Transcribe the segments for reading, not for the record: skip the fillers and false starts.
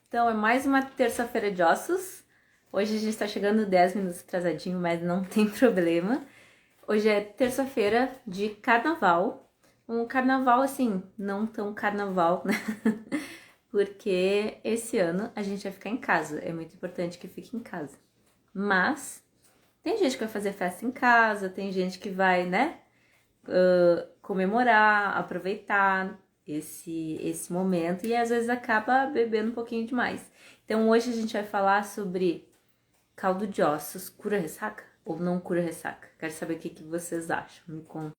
Então é mais uma terça-feira de ossos. Hoje a gente tá chegando 10 minutos atrasadinho, mas não tem problema. Hoje é terça-feira de carnaval. Um carnaval assim, não tão carnaval, né? Porque esse ano a gente vai ficar em casa. É muito importante que fique em casa. Mas tem gente que vai fazer festa em casa, tem gente que vai, né? Comemorar, aproveitar esse momento e às vezes acaba bebendo um pouquinho demais. Então hoje a gente vai falar sobre caldo de ossos, cura ressaca ou não cura ressaca? Quero saber o que vocês acham, me contem.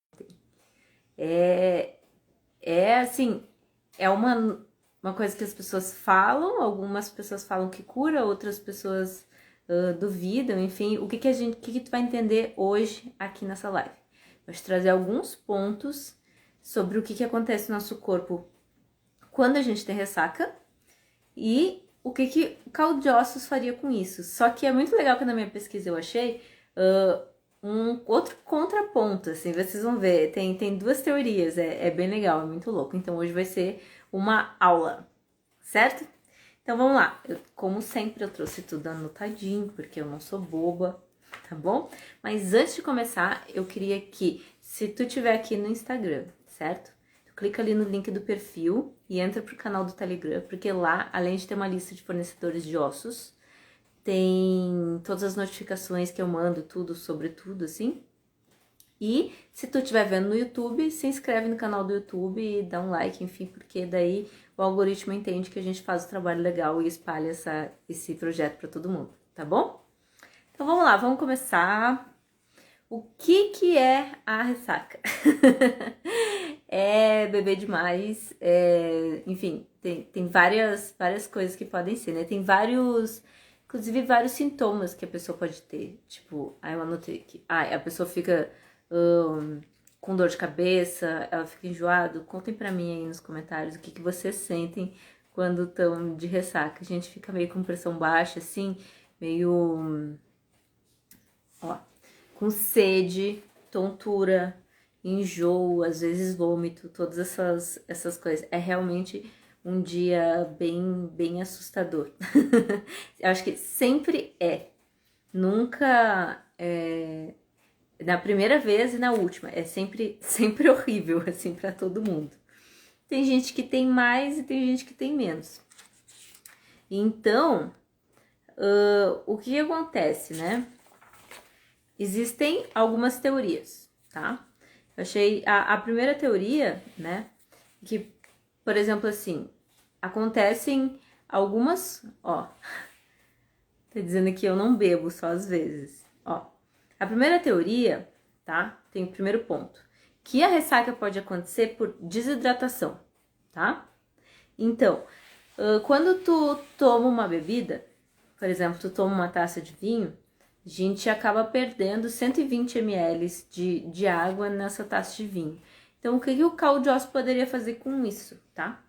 É assim, é uma coisa que as pessoas falam, algumas pessoas falam que cura, outras pessoas duvidam, enfim, o que tu vai entender hoje aqui nessa live? Vou te trazer alguns pontos sobre o que acontece no nosso corpo quando a gente tem ressaca e o que o caldo de ossos faria com isso. Só que é muito legal que na minha pesquisa eu achei um outro contraponto, assim, vocês vão ver, tem duas teorias, é bem legal, é muito louco. Então hoje vai ser uma aula, certo? Então vamos lá, como sempre eu trouxe tudo anotadinho, porque eu não sou boba, tá bom? Mas antes de começar, eu queria que, se tu tiver aqui no Instagram, certo? Tu clica ali no link do perfil e entra pro canal do Telegram, porque lá, além de ter uma lista de fornecedores de ossos, tem todas as notificações que eu mando, tudo sobre tudo, assim. E se tu estiver vendo no YouTube, se inscreve no canal do YouTube e dá um like, enfim, porque daí o algoritmo entende que a gente faz o trabalho legal e espalha esse projeto para todo mundo, tá bom? Então vamos lá, vamos começar. O que é a ressaca? É beber demais, enfim, tem várias coisas que podem ser, né? Tem inclusive vários sintomas que a pessoa pode ter. Tipo, eu anotei aqui. A pessoa fica com dor de cabeça, ela fica enjoada. Contem pra mim aí nos comentários o que vocês sentem quando estão de ressaca. A gente fica meio com pressão baixa, assim, meio... com sede, tontura, enjoo, às vezes vômito, todas essas coisas. É realmente um dia bem assustador. Eu acho que sempre é. Nunca é na primeira vez e na última. É sempre horrível, assim, pra todo mundo. Tem gente que tem mais e tem gente que tem menos. Então, o que acontece, né? Existem algumas teorias, tá? Eu achei a primeira teoria, né? Que, por exemplo, assim, acontecem algumas, tá dizendo que eu não bebo só às vezes, A primeira teoria, tá? Tem o primeiro ponto, que a ressaca pode acontecer por desidratação, tá? Então, quando tu toma uma bebida, por exemplo, tu toma uma taça de vinho, a gente acaba perdendo 120 ml de água nessa taça de vinho. Então, o que o caldo de ossos poderia fazer com isso, tá?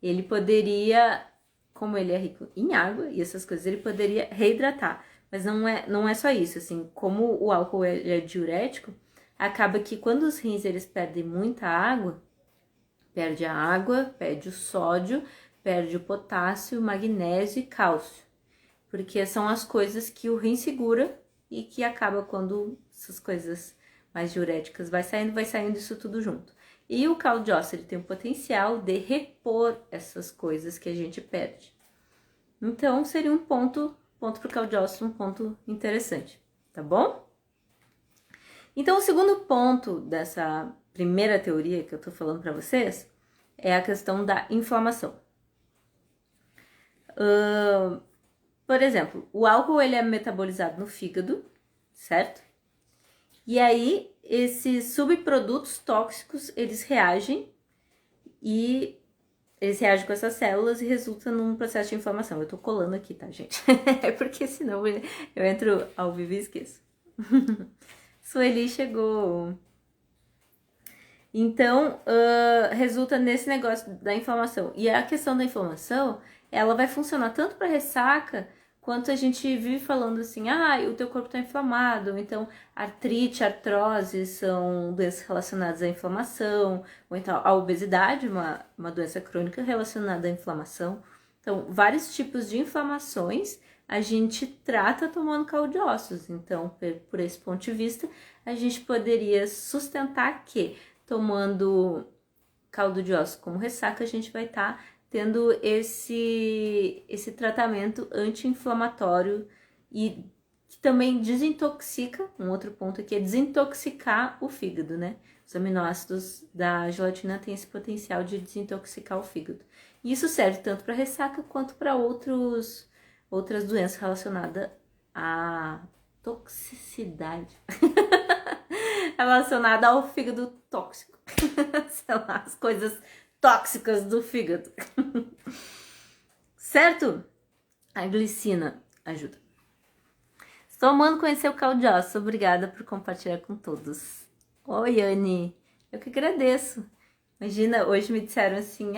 Ele poderia, como ele é rico em água e essas coisas, ele poderia reidratar. Mas não é só isso, assim, como o álcool é diurético, acaba que quando os rins eles perdem muita água, perde a água, perde o sódio, perde o potássio, magnésio e cálcio. Porque são as coisas que o rim segura e que acaba quando essas coisas mais diuréticas vai saindo isso tudo junto. E o caldo de ossos ele tem o potencial de repor essas coisas que a gente perde. Então, seria um ponto pro caldo de ossos, um ponto interessante, tá bom? Então, o segundo ponto dessa primeira teoria que eu tô falando para vocês é a questão da inflamação. Por exemplo, o álcool ele é metabolizado no fígado, certo? E aí, esses subprodutos tóxicos, eles reagem com essas células e resulta num processo de inflamação. Eu tô colando aqui, tá, gente? É porque senão eu entro ao vivo e esqueço. Sueli chegou. Então, resulta nesse negócio da inflamação. E a questão da inflamação, ela vai funcionar tanto para ressaca, quanto a gente vive falando assim, o teu corpo está inflamado. Então, artrite, artrose são doenças relacionadas à inflamação, ou então a obesidade, uma doença crônica relacionada à inflamação. Então, vários tipos de inflamações a gente trata tomando caldo de ossos. Então, por esse ponto de vista, a gente poderia sustentar que tomando caldo de ossos como ressaca, a gente vai estar tendo esse tratamento anti-inflamatório e que também desintoxica, um outro ponto aqui é desintoxicar o fígado, né? Os aminoácidos da gelatina têm esse potencial de desintoxicar o fígado. E isso serve tanto para ressaca quanto para outras doenças relacionadas à toxicidade. Relacionada ao fígado tóxico. Sei lá, as coisas tóxicas do fígado. Certo? A glicina ajuda. Estou amando conhecer o caldo de ossos. Obrigada por compartilhar com todos. Oi, Anne. Eu que agradeço. Imagina, hoje me disseram assim,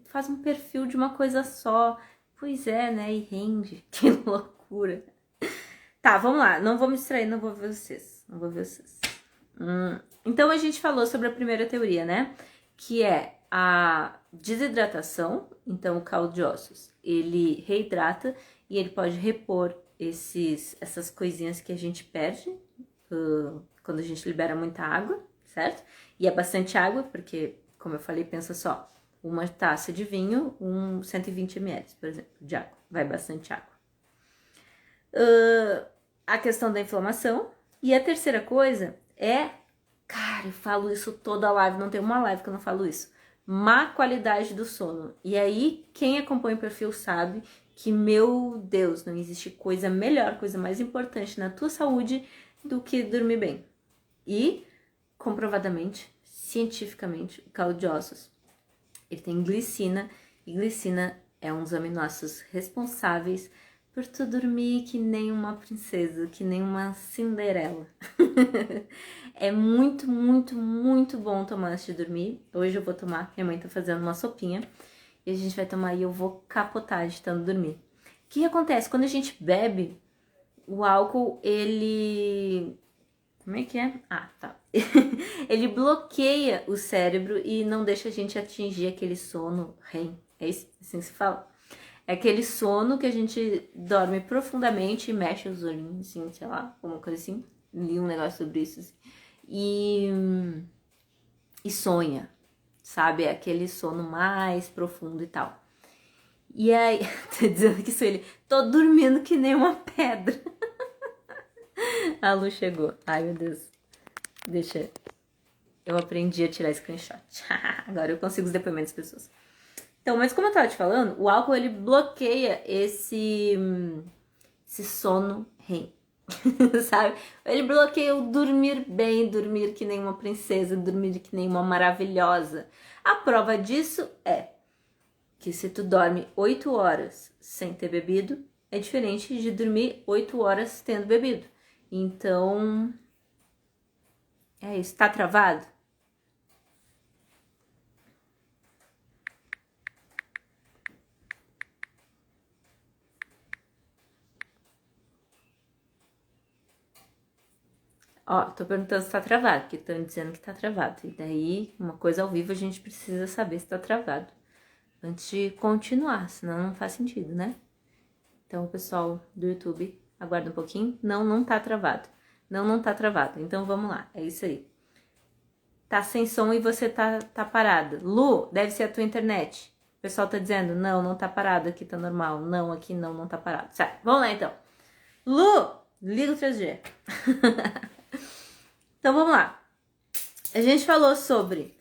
faz um perfil de uma coisa só. Pois é, né? E rende. Que loucura. Tá, vamos lá. Não vou me distrair, não vou ver vocês. Então, a gente falou sobre a primeira teoria, né? Que é a desidratação. Então, o caldo de ossos, ele reidrata e ele pode repor essas coisinhas que a gente perde quando a gente libera muita água, certo? E é bastante água, porque, como eu falei, pensa só, uma taça de vinho, 120 ml, por exemplo, de água. Vai bastante água. A questão da inflamação. E a terceira coisa é, cara, eu falo isso toda live, não tem uma live que eu não falo isso. Má qualidade do sono. E aí, quem acompanha o perfil sabe que, meu Deus, não existe coisa melhor, coisa mais importante na tua saúde do que dormir bem. E, comprovadamente, cientificamente, o caldo de ossos, ele tem glicina, e glicina é um dos aminoácidos responsáveis por tu dormir que nem uma princesa, que nem uma Cinderela. É muito, muito, muito bom tomar antes de dormir. Hoje eu vou tomar, minha mãe tá fazendo uma sopinha, e a gente vai tomar e eu vou capotar de tanto dormir. O que acontece? Quando a gente bebe, o álcool, ele... Como é que é? Ah, tá. Ele bloqueia o cérebro e não deixa a gente atingir aquele sono REM. É isso? Assim que se fala? É aquele sono que a gente dorme profundamente e mexe os olhinhos, assim, sei lá, alguma coisa assim. Li um negócio sobre isso, assim. E sonha, sabe? É aquele sono mais profundo e tal. E aí, tô dizendo que isso ele, tô dormindo que nem uma pedra. A Lu chegou. Ai, meu Deus. Deixa. Eu aprendi a tirar screenshot. Agora eu consigo os depoimentos das pessoas. Então, mas como eu tava te falando, o álcool ele bloqueia esse sono REM, sabe? Ele bloqueia o dormir bem, dormir que nem uma princesa, dormir que nem uma maravilhosa. A prova disso é que se tu dorme 8 horas sem ter bebido, é diferente de dormir 8 horas tendo bebido. Então, é isso. Tá travado? Ó, tô perguntando se tá travado, porque estão dizendo que tá travado. E daí, uma coisa ao vivo, a gente precisa saber se tá travado antes de continuar, senão não faz sentido, né? Então, o pessoal do YouTube, aguarda um pouquinho. Não, não tá travado. Não tá travado. Então, vamos lá. É isso aí. Tá sem som e você tá parada. Lu, deve ser a tua internet. O pessoal tá dizendo, não tá parado, aqui tá normal. Não, aqui não tá parado. Certo, vamos lá então. Lu, liga o 3G. Então, vamos lá. A gente falou sobre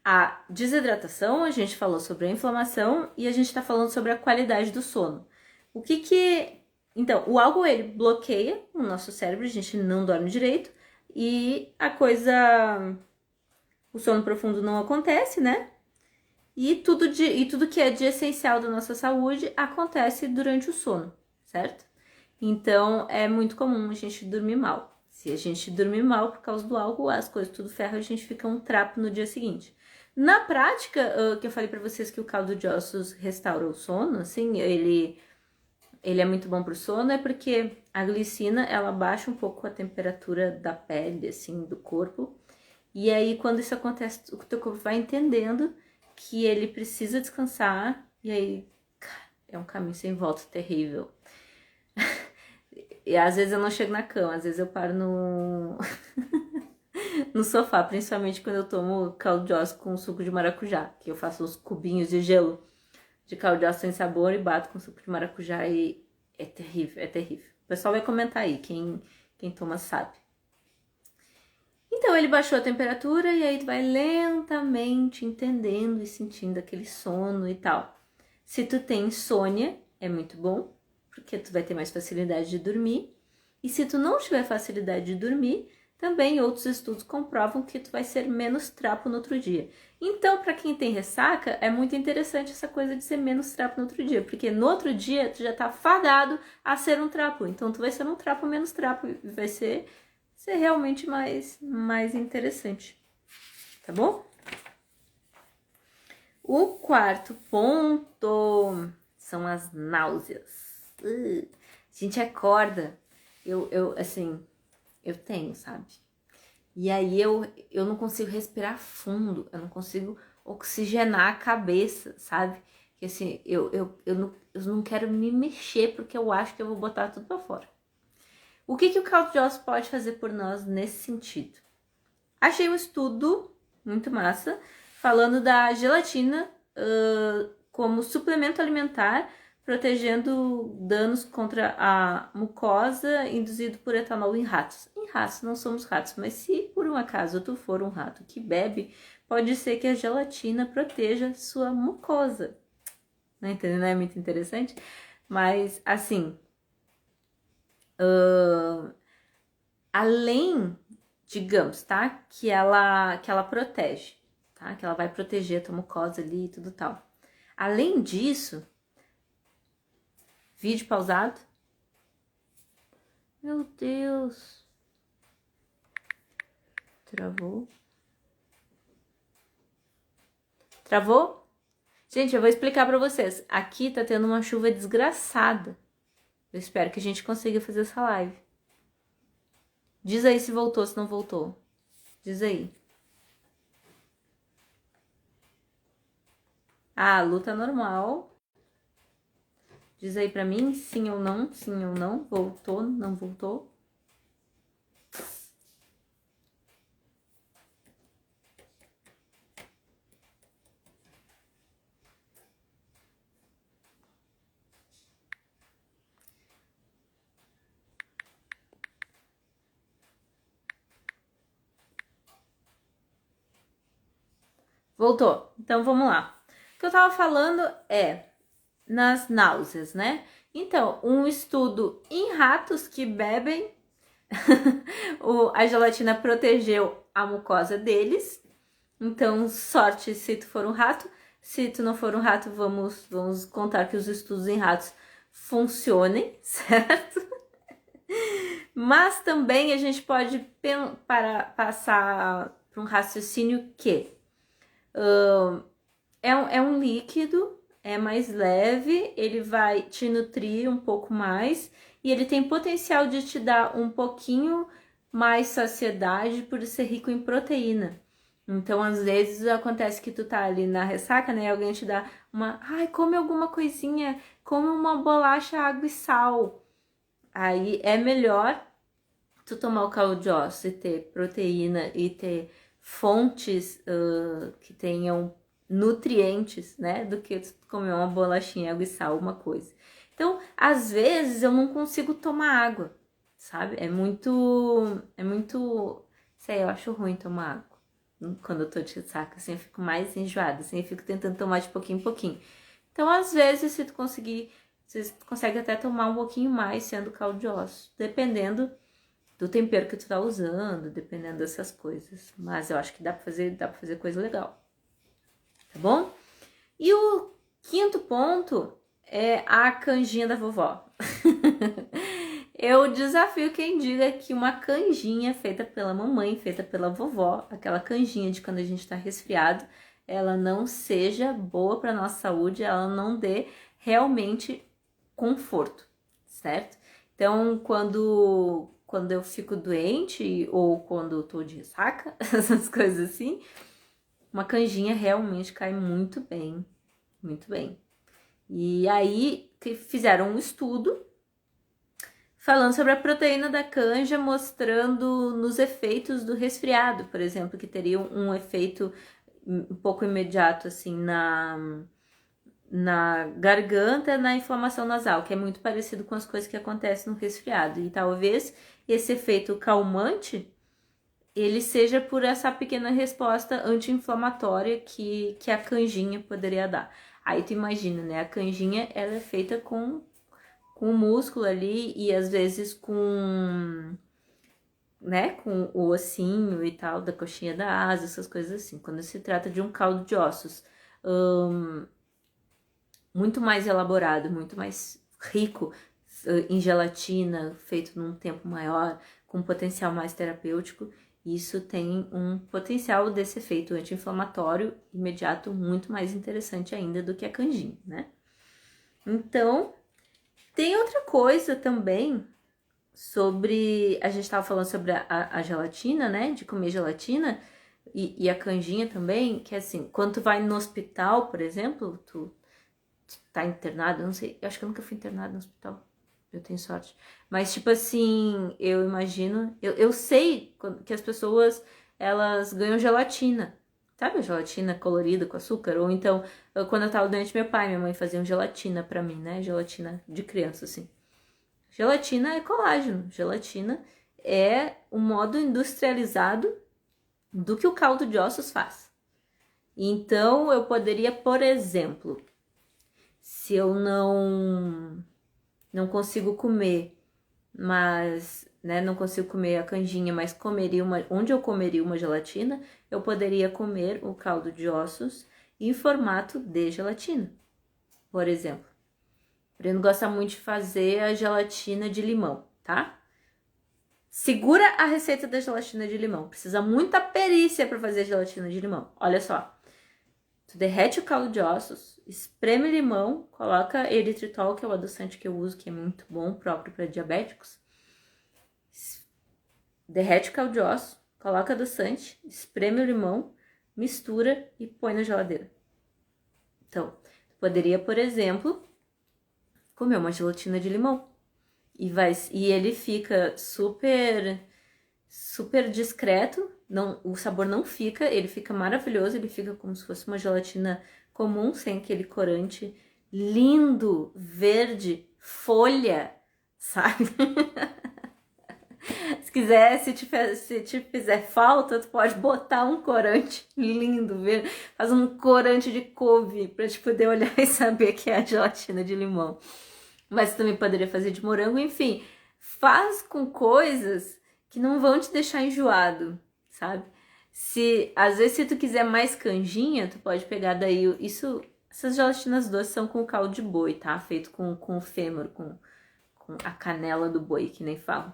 a desidratação, a gente falou sobre a inflamação e a gente tá falando sobre a qualidade do sono. O que... Então, o álcool, ele bloqueia o nosso cérebro, a gente não dorme direito e o sono profundo não acontece, né? E tudo que é de essencial da nossa saúde acontece durante o sono, certo? Então, é muito comum a gente dormir mal. Se a gente dormir mal por causa do álcool, as coisas tudo ferro, a gente fica um trapo no dia seguinte. Na prática, que eu falei pra vocês que o caldo de ossos restaura o sono, assim, ele é muito bom pro sono, é porque a glicina, ela baixa um pouco a temperatura da pele, assim, do corpo. E aí, quando isso acontece, o teu corpo vai entendendo que ele precisa descansar, e aí é um caminho sem volta terrível. E às vezes eu não chego na cama, às vezes eu paro no, no sofá, principalmente quando eu tomo caldo de ossos com suco de maracujá, que eu faço os cubinhos de gelo de caldo de ossos sem sabor e bato com suco de maracujá e é terrível, é terrível. O pessoal vai comentar aí, quem toma sabe. Então ele baixou a temperatura e aí tu vai lentamente entendendo e sentindo aquele sono e tal. Se tu tem insônia, é muito bom, porque tu vai ter mais facilidade de dormir. E se tu não tiver facilidade de dormir, também outros estudos comprovam que tu vai ser menos trapo no outro dia. Então, para quem tem ressaca, é muito interessante essa coisa de ser menos trapo no outro dia, porque no outro dia tu já tá fadado a ser um trapo. Então tu vai ser um trapo menos trapo e vai ser realmente mais interessante, tá bom? O quarto ponto são as náuseas. A gente acorda, eu tenho, sabe? E aí eu não consigo respirar fundo, eu não consigo oxigenar a cabeça, sabe? Que assim, eu não quero me mexer porque eu acho que eu vou botar tudo pra fora. O que o caldo de ossos pode fazer por nós nesse sentido? Achei um estudo muito massa falando da gelatina como suplemento alimentar, protegendo danos contra a mucosa induzido por etanol em ratos. Em ratos, não somos ratos, mas se por um acaso tu for um rato que bebe, pode ser que a gelatina proteja sua mucosa. Não entendeu? Não é muito interessante? Mas, assim, além, digamos, tá? Que ela protege, tá? Que ela vai proteger a tua mucosa ali e tudo tal. Além disso, vídeo pausado. Meu Deus. Travou. Travou? Gente, eu vou explicar pra vocês. Aqui tá tendo uma chuva desgraçada. Eu espero que a gente consiga fazer essa live. Diz aí se voltou, se não voltou. Diz aí. Ah, luta normal. Diz aí pra mim, sim ou não, sim ou não. Voltou, não voltou. Voltou. Então vamos lá. O que eu tava falando é nas náuseas, né? Então, um estudo em ratos que bebem, a gelatina protegeu a mucosa deles. Então, sorte se tu for um rato. Se tu não for um rato, vamos contar que os estudos em ratos funcionem, certo? Mas também a gente pode passar para um raciocínio que é um líquido, é mais leve, ele vai te nutrir um pouco mais e ele tem potencial de te dar um pouquinho mais saciedade por ser rico em proteína. Então, às vezes, acontece que tu tá ali na ressaca, né? E alguém te dá come alguma coisinha, come uma bolacha, água e sal. Aí é melhor tu tomar o caldo de ossos e ter proteína e ter fontes que tenham nutrientes, né? Do que tu comer uma bolachinha, água e sal, uma coisa. Então, às vezes eu não consigo tomar água, sabe? É muito, sei, eu acho ruim tomar água. Quando eu tô de ressaca, assim, eu fico mais enjoada, assim, eu fico tentando tomar de pouquinho em pouquinho. Então, às vezes, se tu conseguir, você consegue até tomar um pouquinho mais sendo caldo de ossos, dependendo do tempero que tu tá usando, dependendo dessas coisas. Mas eu acho que dá pra fazer coisa legal. Tá bom? E o quinto ponto é a canjinha da vovó. Eu desafio quem diga que uma canjinha feita pela mamãe, feita pela vovó, aquela canjinha de quando a gente tá resfriado, ela não seja boa pra nossa saúde, ela não dê realmente conforto, certo? Então, quando eu fico doente ou quando eu tô de ressaca, essas coisas assim, uma canjinha realmente cai muito bem, muito bem. E aí fizeram um estudo falando sobre a proteína da canja, mostrando nos efeitos do resfriado, por exemplo, que teria um efeito um pouco imediato, assim, na garganta, na inflamação nasal, que é muito parecido com as coisas que acontecem no resfriado. E talvez esse efeito calmante, ele seja por essa pequena resposta anti-inflamatória que a canjinha poderia dar. Aí tu imagina, né? A canjinha, ela é feita com músculo ali e às vezes né, com o ossinho e tal, da coxinha da asa, essas coisas assim. Quando se trata de um caldo de ossos muito mais elaborado, muito mais rico em gelatina, feito num tempo maior, com potencial mais terapêutico, isso tem um potencial desse efeito anti-inflamatório imediato muito mais interessante ainda do que a canjinha, né? Então, tem outra coisa também sobre... A gente estava falando sobre a gelatina, né? De comer gelatina e a canjinha também, que é assim, quando tu vai no hospital, por exemplo, tu tá internado, eu não sei, eu acho que eu nunca fui internado no hospital, eu tenho sorte. Mas, tipo assim, eu imagino, eu sei que as pessoas, elas ganham gelatina, sabe a gelatina colorida com açúcar? Ou então, quando eu tava doente, meu pai e minha mãe faziam gelatina pra mim, né? Gelatina de criança, assim. Gelatina é colágeno, gelatina é um modo industrializado do que o caldo de ossos faz. Então, eu poderia, por exemplo, se eu não consigo comer, mas, né, não consigo comer a canjinha, mas onde eu comeria uma gelatina, eu poderia comer o caldo de ossos em formato de gelatina, por exemplo. O Breno gosta muito de fazer a gelatina de limão, tá? Segura a receita da gelatina de limão. Precisa muita perícia para fazer a gelatina de limão. Olha só. Tu derrete o caldo de ossos, espreme limão, coloca eritritol, que é o adoçante que eu uso, que é muito bom, próprio para diabéticos. Derrete o caldo de ossos, coloca adoçante, espreme o limão, mistura e põe na geladeira. Então, tu poderia, por exemplo, comer uma gelatina de limão. E ele fica super discreto, o sabor não fica, ele fica maravilhoso, ele fica como se fosse uma gelatina comum, sem aquele corante lindo, verde, folha, sabe? Se quiser, se te fizer falta, tu pode botar um corante lindo, verde, faz um corante de couve pra te poder olhar e saber que é a gelatina de limão. Mas também poderia fazer de morango, enfim, faz com coisas que não vão te deixar enjoado, sabe? Às vezes, se tu quiser mais canjinha, tu pode pegar daí, essas gelatinas doces são com caldo de boi, tá? Feito com o fêmur, com a canela do boi, que nem falo.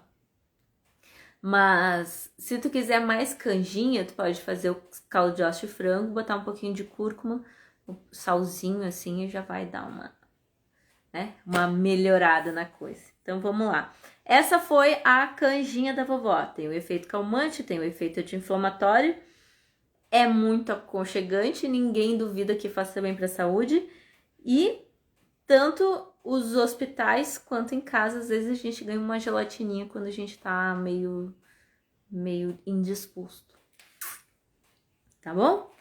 Mas, se tu quiser mais canjinha, tu pode fazer o caldo de osso de frango, botar um pouquinho de cúrcuma, um salzinho assim, e já vai dar uma melhorada na coisa. Então, vamos lá. Essa foi a canjinha da vovó. Tem o efeito calmante, tem o efeito anti-inflamatório. É muito aconchegante, ninguém duvida que faça bem para a saúde. E tanto os hospitais quanto em casa, às vezes a gente ganha uma gelatininha quando a gente tá meio indisposto. Tá bom?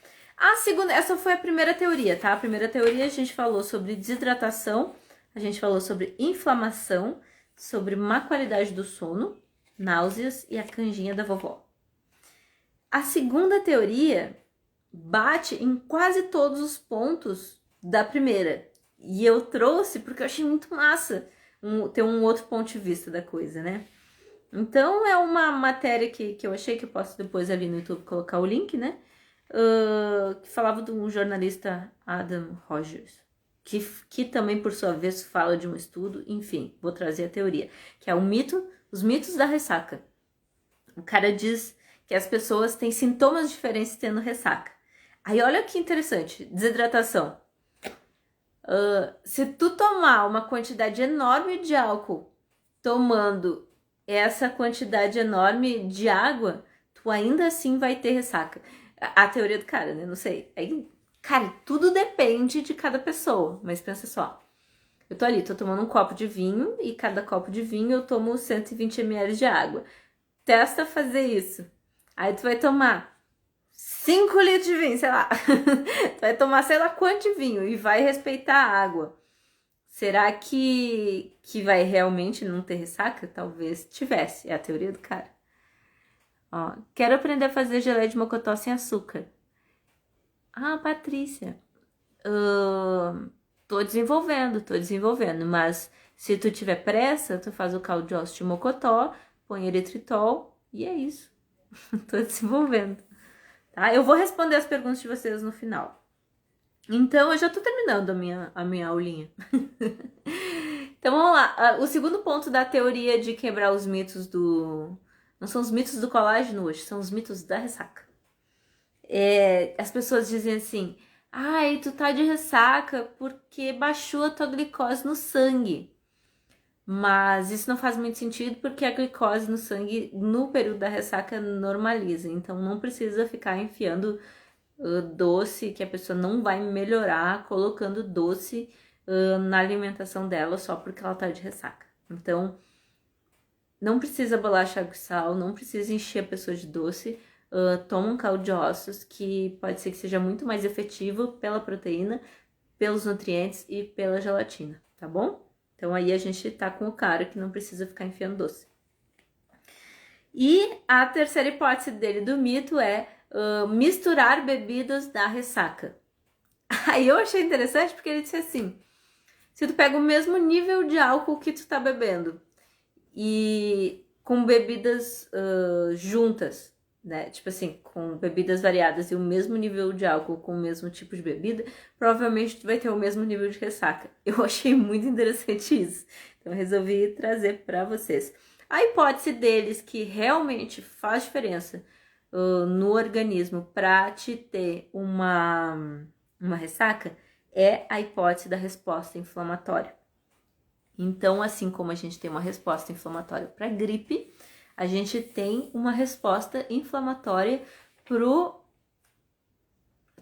Essa foi a primeira teoria, tá? A primeira teoria a gente falou sobre desidratação, a gente falou sobre inflamação, sobre má qualidade do sono, náuseas e a canjinha da vovó. A segunda teoria bate em quase todos os pontos da primeira. E eu trouxe porque eu achei muito massa ter um outro ponto de vista da coisa, né? Então, é uma matéria que eu achei que eu posso depois ali no YouTube colocar o link, né? Que falava de um jornalista, Adam Rogers, que também, por sua vez, fala de um estudo. Enfim, vou trazer a teoria, que é os mitos da ressaca. O cara diz que as pessoas têm sintomas diferentes tendo ressaca. Aí, olha que interessante, desidratação. Se tu tomar uma quantidade enorme de álcool, tomando essa quantidade enorme de água, tu ainda assim vai ter ressaca. A teoria do cara, né? Não sei. Aí, cara, tudo depende de cada pessoa. Mas pensa só. Eu tô ali, tô tomando um copo de vinho e cada copo de vinho eu tomo 120 ml de água. Testa fazer isso. Aí tu vai tomar 5 litros de vinho, sei lá. Tu vai tomar sei lá quanto de vinho e vai respeitar a água. Será que vai realmente não ter ressaca? Talvez tivesse, é a teoria do cara. Ó, quero aprender a fazer geleia de mocotó sem açúcar. Ah, Patrícia, tô desenvolvendo, mas se tu tiver pressa, tu faz o caldo de osso de mocotó, põe eritritol e é isso. Tô desenvolvendo, tá? Eu vou responder as perguntas de vocês no final. Então, eu já tô terminando a minha aulinha. Então, vamos lá. O segundo ponto da teoria de quebrar os mitos do... Não são os mitos do colágeno hoje, são os mitos da ressaca. As pessoas dizem assim, ai, tu tá de ressaca porque baixou a tua glicose no sangue. Mas isso não faz muito sentido porque a glicose no sangue no período da ressaca normaliza. Então não precisa ficar enfiando doce que a pessoa não vai melhorar colocando doce na alimentação dela só porque ela tá de ressaca. Então não precisa bolacha água e sal, não precisa encher a pessoa de doce. Toma um caldo de ossos que pode ser que seja muito mais efetivo pela proteína, pelos nutrientes e pela gelatina, tá bom? Então aí a gente tá com o cara que não precisa ficar enfiando doce. E a terceira hipótese dele do mito é misturar bebidas da ressaca. Aí eu achei interessante porque ele disse assim, se tu pega o mesmo nível de álcool que tu tá bebendo e com bebidas juntas, né? Tipo assim, com bebidas variadas e o mesmo nível de álcool com o mesmo tipo de bebida, provavelmente tu vai ter o mesmo nível de ressaca. Eu achei muito interessante isso. Então eu resolvi trazer para vocês. A hipótese deles que realmente faz diferença no organismo para te ter uma ressaca é a hipótese da resposta inflamatória. Então, assim como a gente tem uma resposta inflamatória para gripe, a gente tem uma resposta inflamatória pro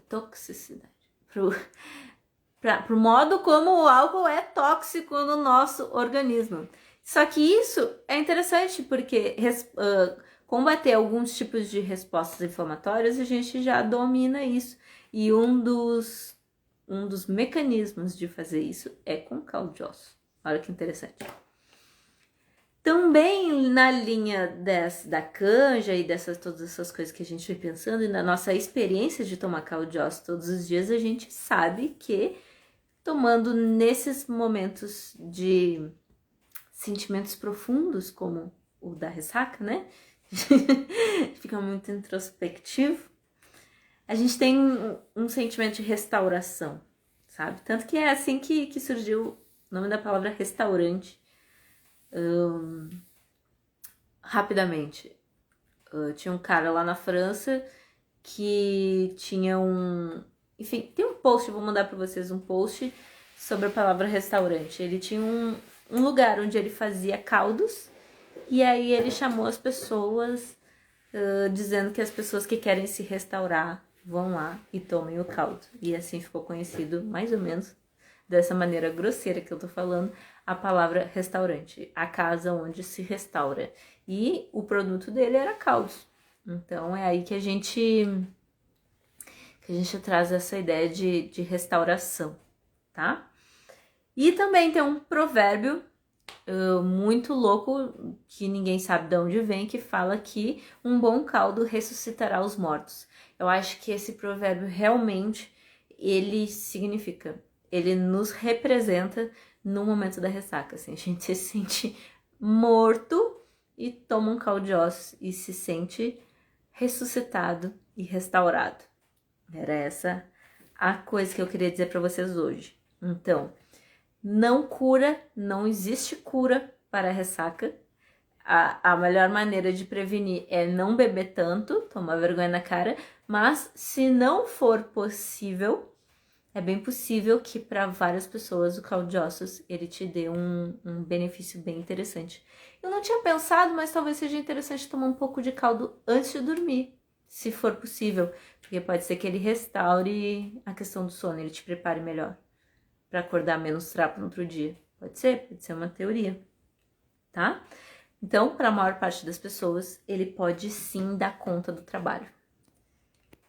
toxicidade, pro modo como o álcool é tóxico no nosso organismo. Só que isso é interessante porque combater alguns tipos de respostas inflamatórias a gente já domina isso. E um dos mecanismos de fazer isso é com caldo de osso. Olha que interessante. Também na linha da canja e todas essas coisas que a gente foi pensando e na nossa experiência de tomar caldo de osso todos os dias, a gente sabe que tomando nesses momentos de sentimentos profundos, como o da ressaca, né? Fica muito introspectivo. A gente tem um sentimento de restauração, sabe? Tanto que é assim que surgiu o nome da palavra restaurante. Rapidamente. Tinha um cara lá na França que tinha enfim, tem um post, eu vou mandar para vocês um post sobre a palavra restaurante. Ele tinha um lugar onde ele fazia caldos e aí ele chamou as pessoas dizendo que as pessoas que querem se restaurar vão lá e tomem o caldo. E assim ficou conhecido, mais ou menos, dessa maneira grosseira que eu tô falando, a palavra restaurante, a casa onde se restaura. E o produto dele era caldos. Então é aí que a gente traz essa ideia de restauração, tá? E também tem um provérbio muito louco, que ninguém sabe de onde vem, que fala que um bom caldo ressuscitará os mortos. Eu acho que esse provérbio realmente, ele significa, ele nos representa no momento da ressaca, assim, a gente se sente morto e toma um caldo de ossos e se sente ressuscitado e restaurado. Era essa a coisa que eu queria dizer para vocês hoje. Então, não cura, não existe cura para a ressaca. A melhor maneira de prevenir é não beber tanto, tomar vergonha na cara, mas se não for possível, é bem possível que para várias pessoas o caldo de ossos ele te dê um benefício bem interessante. Eu não tinha pensado, mas talvez seja interessante tomar um pouco de caldo antes de dormir, se for possível, porque pode ser que ele restaure a questão do sono, ele te prepare melhor para acordar menos trapo no outro dia. Pode ser uma teoria, tá? Então, para a maior parte das pessoas, ele pode sim dar conta do trabalho.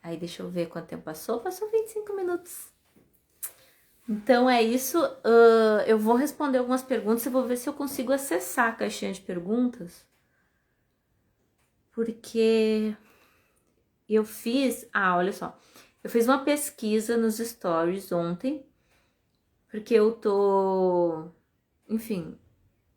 Aí, deixa eu ver quanto tempo passou. Passou 25 minutos. Então, é isso. Eu vou responder algumas perguntas e vou ver se eu consigo acessar a caixinha de perguntas. Porque eu fiz... olha só. Eu fiz uma pesquisa nos stories ontem. Porque eu tô... Enfim...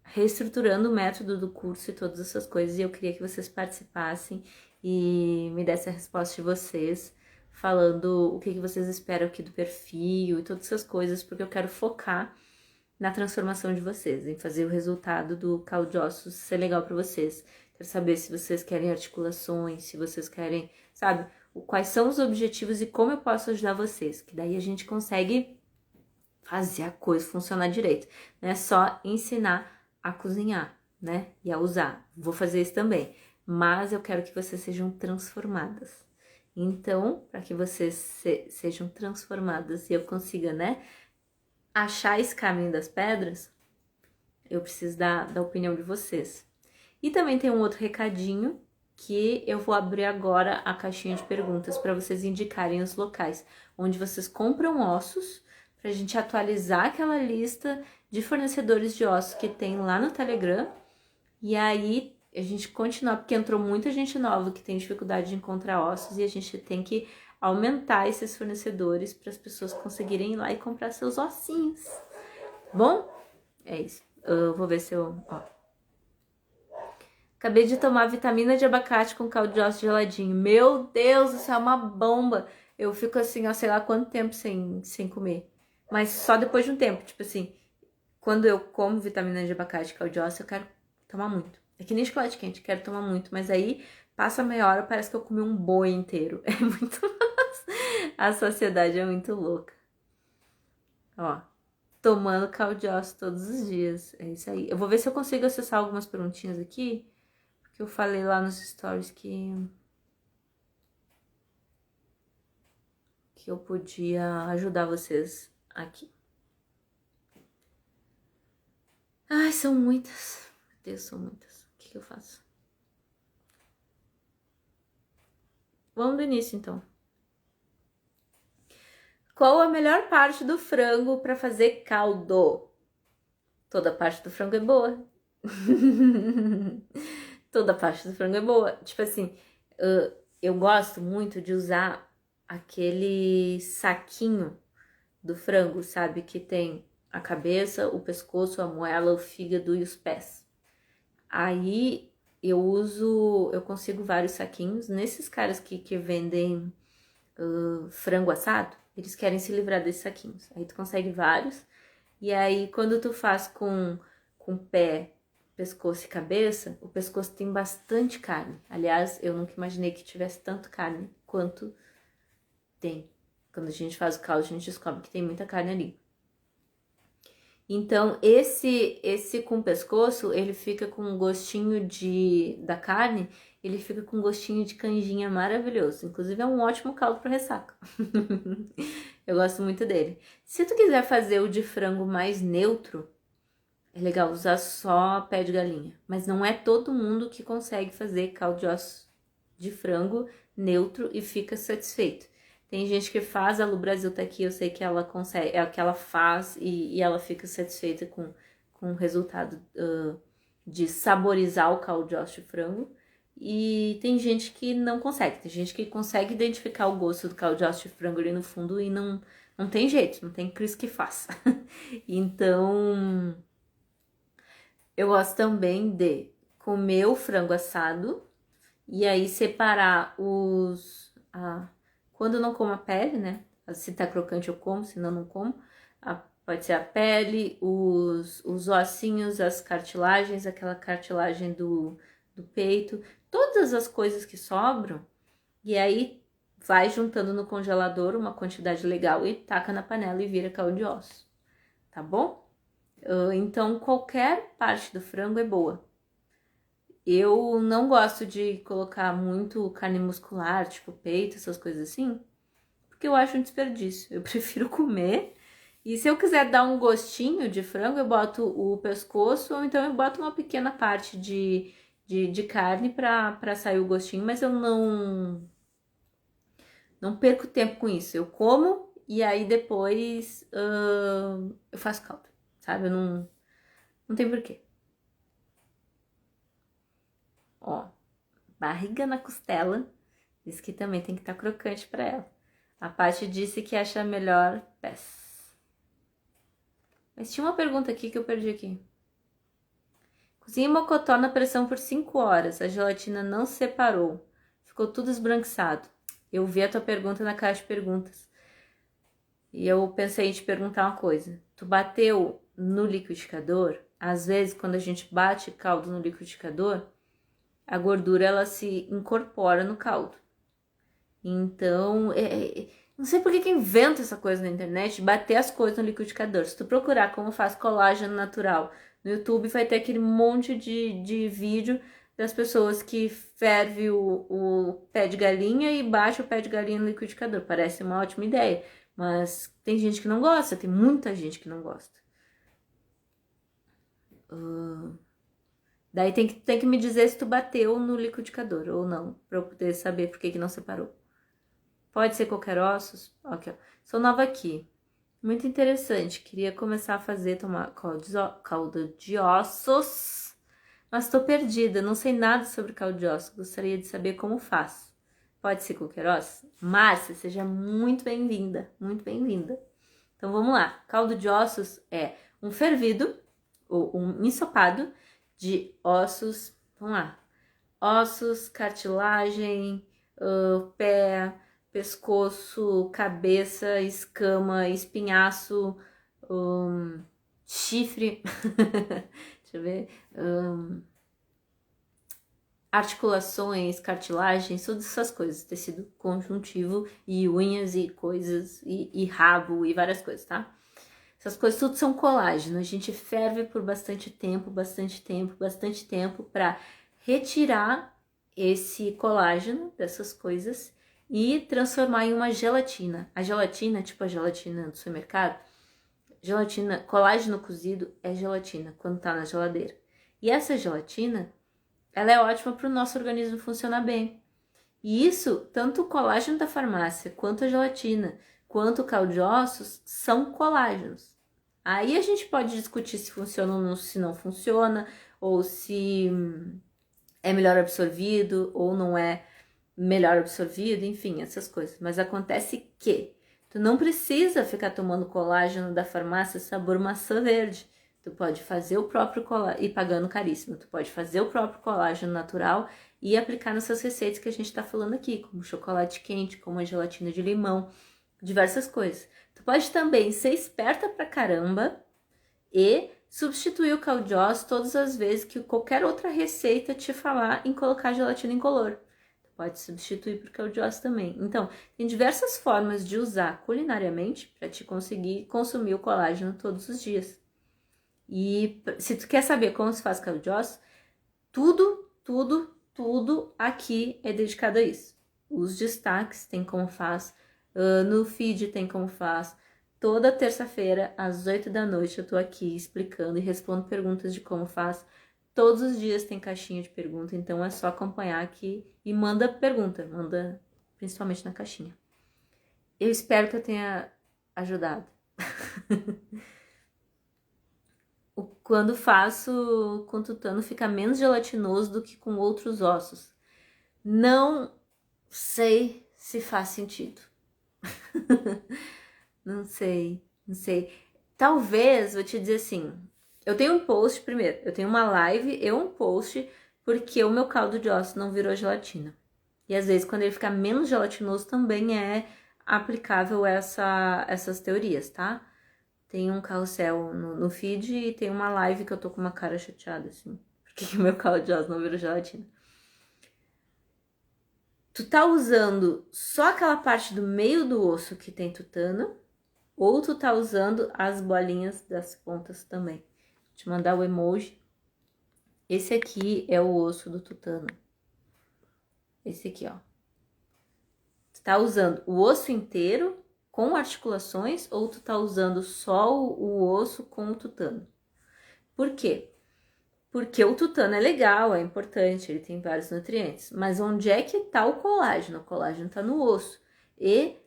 reestruturando o método do curso e todas essas coisas, e eu queria que vocês participassem e me dessem a resposta de vocês, falando o que vocês esperam aqui do perfil e todas essas coisas, porque eu quero focar na transformação de vocês, em fazer o resultado do caldo de ossos ser legal para vocês. Quero saber se vocês querem articulações, se vocês querem, sabe, quais são os objetivos e como eu posso ajudar vocês, que daí a gente consegue fazer a coisa funcionar direito, não é só ensinar a cozinhar, né? E a usar. Vou fazer isso também. Mas eu quero que vocês sejam transformadas. Então, para que vocês sejam transformadas e eu consiga, né, achar esse caminho das pedras, eu preciso da opinião de vocês. E também tem um outro recadinho que eu vou abrir agora a caixinha de perguntas para vocês indicarem os locais onde vocês compram ossos, pra gente atualizar aquela lista de fornecedores de ossos que tem lá no Telegram. E aí a gente continuar, porque entrou muita gente nova que tem dificuldade de encontrar ossos e a gente tem que aumentar esses fornecedores para as pessoas conseguirem ir lá e comprar seus ossinhos. Bom, é isso. Eu vou ver se eu... Acabei de tomar vitamina de abacate com caldo de osso geladinho. Meu Deus, isso é uma bomba. Eu fico assim, sei lá quanto tempo sem comer. Mas só depois de um tempo, tipo assim, quando eu como vitamina de abacate e caldo de osso, eu quero tomar muito. É que nem chocolate quente, quero tomar muito. Mas aí, passa meia hora, parece que eu comi um boi inteiro. É muito... A saciedade é muito louca. Ó, tomando caldo de osso todos os dias. É isso aí. Eu vou ver se eu consigo acessar algumas perguntinhas aqui. Porque eu falei lá nos stories que eu podia ajudar vocês aqui. Ai, são muitas. Meu Deus, são muitas. O que eu faço? Vamos do início, então. Qual a melhor parte do frango para fazer caldo? Toda parte do frango é boa. Toda parte do frango é boa. Tipo assim, eu gosto muito de usar aquele saquinho do frango, sabe? Que tem a cabeça, o pescoço, a moela, o fígado e os pés. Aí eu consigo vários saquinhos. Nesses caras que vendem frango assado, eles querem se livrar desses saquinhos. Aí tu consegue vários. E aí quando tu faz com pé, pescoço e cabeça, o pescoço tem bastante carne. Aliás, eu nunca imaginei que tivesse tanto carne quanto tem. Quando a gente faz o caldo, a gente descobre que tem muita carne ali. Então, esse com pescoço, ele fica com um gostinho da carne, ele fica com um gostinho de canjinha maravilhoso. Inclusive, é um ótimo caldo para ressaca. Eu gosto muito dele. Se tu quiser fazer o de frango mais neutro, é legal usar só pé de galinha. Mas não é todo mundo que consegue fazer caldo de osso de frango neutro e fica satisfeito. Tem gente que faz, a Lu Brasil tá aqui, eu sei que ela consegue, é o que ela faz e ela fica satisfeita com o resultado de saborizar o caldo de osso de frango. E tem gente que não consegue, tem gente que consegue identificar o gosto do caldo de osso de frango ali no fundo e não tem jeito, não tem Cris que faça. Então, eu gosto também de comer o frango assado e aí separar quando eu não como a pele, né? Se tá crocante eu como, senão não como. Pode ser a pele, os ossinhos, as cartilagens, aquela cartilagem do peito, todas as coisas que sobram. E aí vai juntando no congelador uma quantidade legal e taca na panela e vira caldo de osso, tá bom? Então qualquer parte do frango é boa. Eu não gosto de colocar muito carne muscular, tipo peito, essas coisas assim, porque eu acho um desperdício. Eu prefiro comer E se eu quiser dar um gostinho de frango, eu boto o pescoço, ou então eu boto uma pequena parte de carne pra sair o gostinho, mas eu não perco tempo com isso. Eu como e aí depois eu faço caldo, sabe? Eu não tem porquê. Ó, barriga na costela, diz que também tem que estar crocante pra ela. A Paty disse que acha melhor pés. Mas tinha uma pergunta aqui que eu perdi aqui. Cozinhe mocotó na pressão por 5 horas. A gelatina não separou. Ficou tudo esbranquiçado. Eu vi a tua pergunta na caixa de perguntas. E eu pensei em te perguntar uma coisa. Tu bateu no liquidificador? Às vezes, quando a gente bate caldo no liquidificador, a gordura ela se incorpora no caldo. Então, não sei por que inventa essa coisa na internet, bater as coisas no liquidificador. Se tu procurar como faz colágeno natural no YouTube, vai ter aquele monte de vídeo das pessoas que ferve o pé de galinha e baixa o pé de galinha no liquidificador. Parece uma ótima ideia, mas tem gente que não gosta, tem muita gente que não gosta. Daí tem que me dizer se tu bateu no liquidificador ou não, pra eu poder saber por que não separou. Pode ser qualquer ossos? Ok, ó. Sou nova aqui. Muito interessante. Queria começar a fazer, tomar caldo de ossos, mas tô perdida. Não sei nada sobre caldo de ossos. Gostaria de saber como faz. Pode ser qualquer osso? Márcia, seja muito bem-vinda. Muito bem-vinda. Então vamos lá. Caldo de ossos é um fervido ou um ensopado de ossos. Vamos lá. Ossos, cartilagem, pé, pescoço, cabeça, escama, espinhaço, chifre, deixa eu ver, articulações, cartilagens, todas essas coisas, tecido conjuntivo e unhas e coisas, e rabo e várias coisas, tá? Essas coisas tudo são colágeno, a gente ferve por bastante tempo para retirar esse colágeno dessas coisas e transformar em uma gelatina. A gelatina, tipo a gelatina do supermercado, gelatina, colágeno cozido é gelatina quando tá na geladeira. E essa gelatina, ela é ótima para o nosso organismo funcionar bem. E isso, tanto o colágeno da farmácia, quanto a gelatina, quanto o caldo de ossos, são colágenos. Aí a gente pode discutir se funciona ou não, se não funciona, ou se é melhor absorvido ou não é melhor absorvido, enfim, essas coisas. Mas acontece que tu não precisa ficar tomando colágeno da farmácia sabor maçã verde. Tu pode fazer o próprio colágeno, e pagando caríssimo, tu pode fazer o próprio colágeno natural e aplicar nessas receitas que a gente tá falando aqui, como chocolate quente, como a gelatina de limão, diversas coisas. Tu pode também ser esperta pra caramba e substituir o caldo de ossos todas as vezes que qualquer outra receita te falar em colocar gelatina incolor. Pode substituir por caldo de ossos também. Então, tem diversas formas de usar culinariamente para te conseguir consumir o colágeno todos os dias. E se tu quer saber como se faz caldo de ossos, tudo aqui é dedicado a isso. Os destaques tem como faz, no feed tem como faz. Toda terça-feira, às 8 da noite, eu tô aqui explicando e respondo perguntas de como faz. Todos os dias tem caixinha de pergunta, então é só acompanhar aqui e manda pergunta, manda principalmente na caixinha. Eu espero que eu tenha ajudado. Quando faço com tutano fica menos gelatinoso do que com outros ossos. Não sei se faz sentido. Não sei. Talvez, vou te dizer assim, eu tenho um post primeiro, eu tenho uma live e um post porque o meu caldo de ossos não virou gelatina. E às vezes quando ele fica menos gelatinoso também é aplicável essas teorias, tá? Tem um carrossel no feed e tem uma live que eu tô com uma cara chateada, assim. Porque o meu caldo de ossos não virou gelatina. Tu tá usando só aquela parte do meio do osso que tem tutano, ou tu tá usando as bolinhas das pontas também. Vou te mandar o emoji. Esse aqui é o osso do tutano. Esse aqui, ó. Tu tá usando o osso inteiro com articulações ou tu tá usando só o osso com o tutano. Por quê? Porque o tutano é legal, é importante, ele tem vários nutrientes. Mas onde é que tá o colágeno? O colágeno tá no osso. E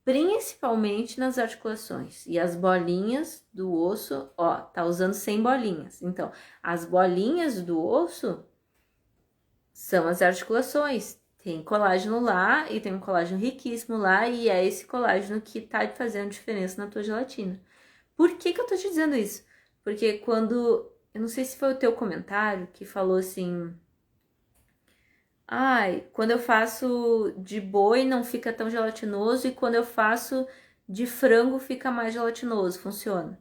principalmente nas articulações. E as bolinhas do osso, ó, tá usando 100 bolinhas. Então, as bolinhas do osso são as articulações. Tem colágeno lá e tem um colágeno riquíssimo lá e é esse colágeno que tá fazendo diferença na tua gelatina. Por que que eu tô te dizendo isso? Porque quando, eu não sei se foi o teu comentário que falou assim, ai, quando eu faço de boi não fica tão gelatinoso e quando eu faço de frango fica mais gelatinoso, funciona.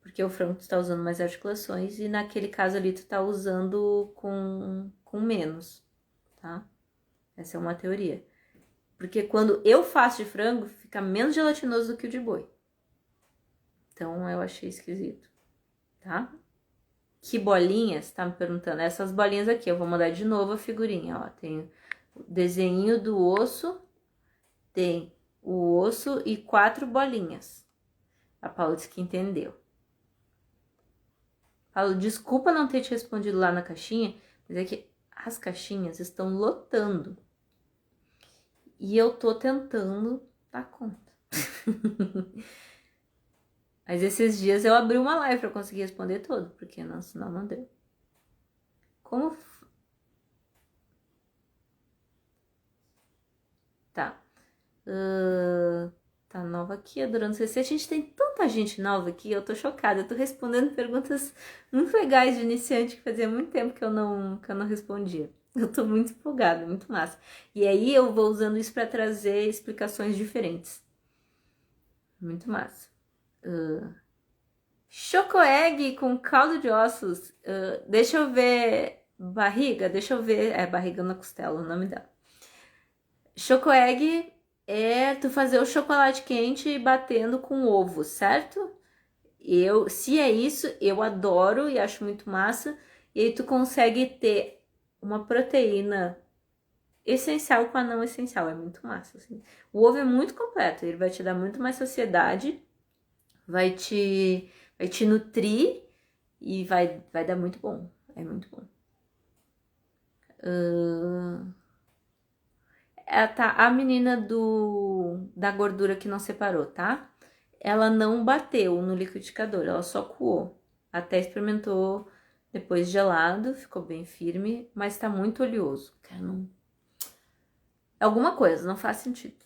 Porque o frango tu tá usando mais articulações e naquele caso ali tu tá usando com menos, tá? Essa é uma teoria. Porque quando eu faço de frango, fica menos gelatinoso do que o de boi. Então eu achei esquisito, tá? Que bolinhas? Tá me perguntando. Essas bolinhas aqui, eu vou mandar de novo a figurinha, ó. Tem o desenho do osso, tem o osso e 4 bolinhas. A Paula disse que entendeu. Paulo, desculpa não ter te respondido lá na caixinha, mas é que as caixinhas estão lotando. E eu tô tentando dar conta. Mas esses dias eu abri uma live pra conseguir responder tudo, porque não, senão não deu. Como... Tá. Tá nova aqui, adorando CC. A gente tem tanta gente nova aqui, eu tô chocada. Eu tô respondendo perguntas muito legais de iniciante que fazia muito tempo que eu não respondia. Eu tô muito empolgada, muito massa. E aí eu vou usando isso pra trazer explicações diferentes. Muito massa. Choco-egg com caldo de ossos. Deixa eu ver. Barriga? Deixa eu ver. É, barriga na costela, o nome dela. Choco-egg é tu fazer o chocolate quente batendo com ovo, certo? Se é isso, eu adoro e acho muito massa. E aí tu consegue ter uma proteína essencial com a não essencial. É muito massa, assim. O ovo é muito completo, ele vai te dar muito mais saciedade, vai te nutrir e vai dar muito bom. É muito bom. Tá, a menina da gordura que não separou, tá? Ela não bateu no liquidificador, ela só coou. Até experimentou depois gelado, ficou bem firme, mas tá muito oleoso. Alguma coisa, não faz sentido.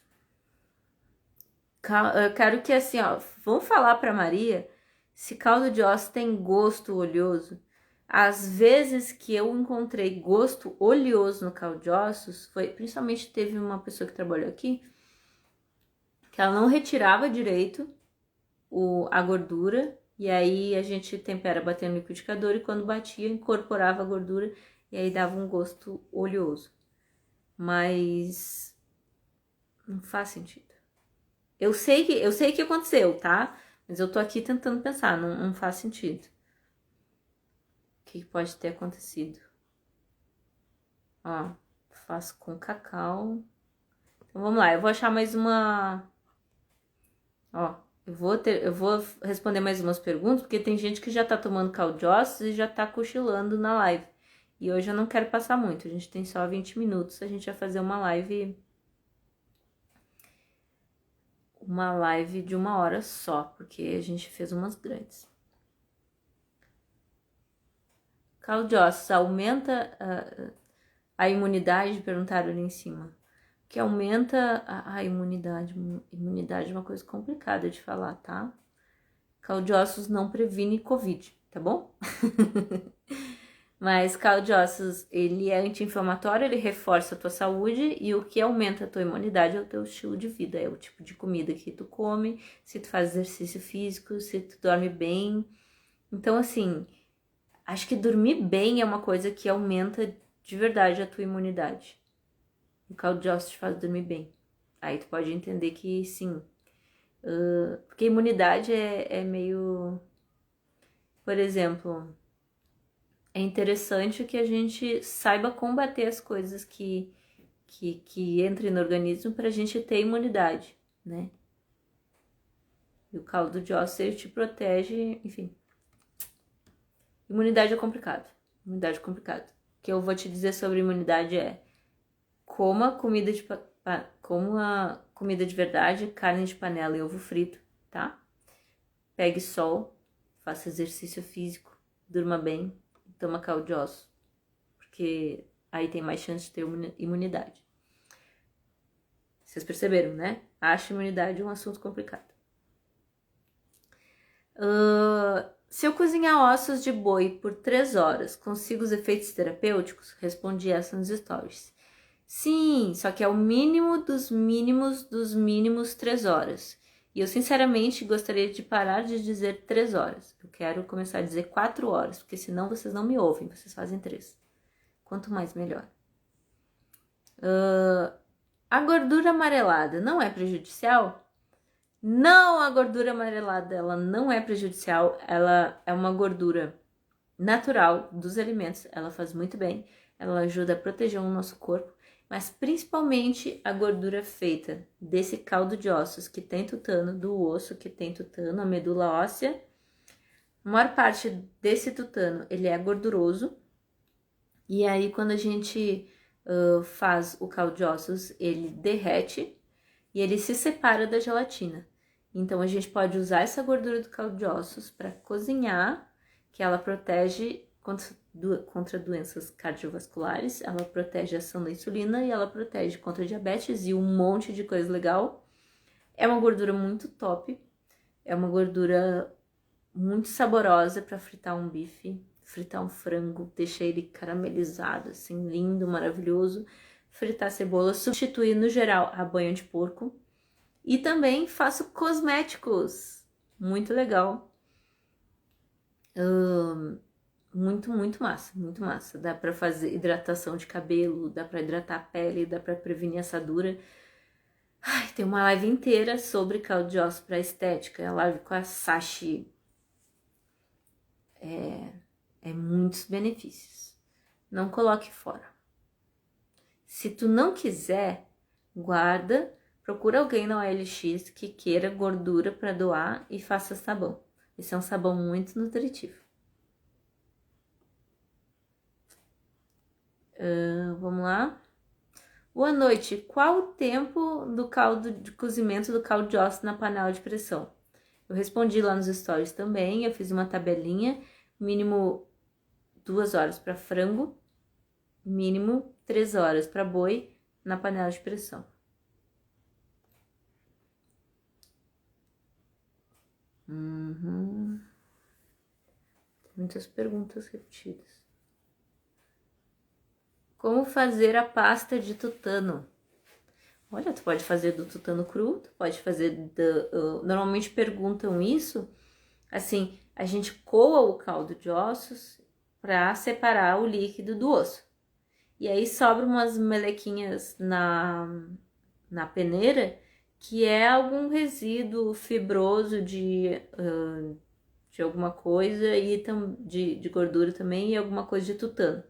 Eu quero que assim, ó, vamos falar pra Maria se caldo de ossos tem gosto oleoso. Às vezes que eu encontrei gosto oleoso no caldo de ossos, foi, principalmente teve uma pessoa que trabalhou aqui, que ela não retirava direito a gordura, e aí a gente tempera batendo no liquidificador e quando batia, incorporava a gordura e aí dava um gosto oleoso. Mas não faz sentido. Eu sei que aconteceu, tá? Mas eu tô aqui tentando pensar, não faz sentido. O que pode ter acontecido? Ó, faço com cacau. Então vamos lá, eu vou achar mais uma. Ó, eu vou responder mais umas perguntas, porque tem gente que já tá tomando caldo de ossos e já tá cochilando na live. E hoje eu não quero passar muito, a gente tem só 20 minutos, a gente vai fazer uma live de 1 hora só, porque a gente fez umas grandes. Caldo de ossos aumenta a imunidade, perguntaram ali em cima. Que aumenta a imunidade. Imunidade é uma coisa complicada de falar, tá? Caldo de ossos não previne Covid, tá bom? Mas caldo de ossos, ele é anti-inflamatório, ele reforça a tua saúde e o que aumenta a tua imunidade é o teu estilo de vida, é o tipo de comida que tu come, se tu faz exercício físico, se tu dorme bem. Então, assim, acho que dormir bem é uma coisa que aumenta de verdade a tua imunidade. O caldo de ossos te faz dormir bem. Aí tu pode entender que sim. Porque imunidade é meio... Por exemplo, é interessante que a gente saiba combater as coisas que entrem no organismo pra gente ter imunidade, né? E o caldo de ossos, ele te protege, enfim. Imunidade é complicado. Imunidade é complicado. O que eu vou te dizer sobre imunidade é: coma comida coma comida de verdade, carne de panela e ovo frito, tá? Pegue sol, faça exercício físico, durma bem, toma caldo de ossos, porque aí tem mais chance de ter imunidade. Vocês perceberam, né? Acho imunidade um assunto complicado. Se eu cozinhar ossos de boi por 3 horas, consigo os efeitos terapêuticos? Respondi essa nos stories. Sim, só que é o mínimo dos mínimos 3 horas. E eu, sinceramente, gostaria de parar de dizer 3 horas. Eu quero começar a dizer 4 horas, porque senão vocês não me ouvem, vocês fazem 3. Quanto mais, melhor. A gordura amarelada não é prejudicial? Não, a gordura amarelada, ela não é prejudicial. Ela é uma gordura natural dos alimentos. Ela faz muito bem. Ela ajuda a proteger o nosso corpo. Mas principalmente a gordura feita desse caldo de ossos que tem tutano, do osso que tem tutano, a medula óssea. A maior parte desse tutano, ele é gorduroso. E aí, quando a gente faz o caldo de ossos, ele derrete e ele se separa da gelatina. Então, a gente pode usar essa gordura do caldo de ossos para cozinhar, que ela protege contra doenças cardiovasculares, ela protege a ação da insulina e ela protege contra diabetes e um monte de coisa legal. É uma gordura muito top, é uma gordura muito saborosa para fritar um bife, fritar um frango, deixar ele caramelizado, assim, lindo, maravilhoso. Fritar cebola, substituir no geral a banha de porco. E também faço cosméticos, muito legal. Muito massa, muito massa. Dá pra fazer hidratação de cabelo, dá pra hidratar a pele, dá pra prevenir assadura. Ai, tem uma live inteira sobre caldo de ossos pra estética, é a live com a Sashi. É muitos benefícios. Não coloque fora. Se tu não quiser, guarda, procura alguém na OLX que queira gordura para doar e faça sabão. Esse é um sabão muito nutritivo. Vamos lá. Boa noite. Qual o tempo do caldo de cozimento do caldo de ossos na panela de pressão? Eu respondi lá nos stories também. Eu fiz uma tabelinha. Mínimo 2 horas para frango, mínimo 3 horas para boi na panela de pressão. Muitas perguntas repetidas. Como fazer a pasta de tutano? Olha, tu pode fazer do tutano cru, tu pode fazer normalmente perguntam isso, assim, a gente coa o caldo de ossos para separar o líquido do osso. E aí sobra umas melequinhas na peneira, que é algum resíduo fibroso de alguma coisa e de gordura também e alguma coisa de tutano.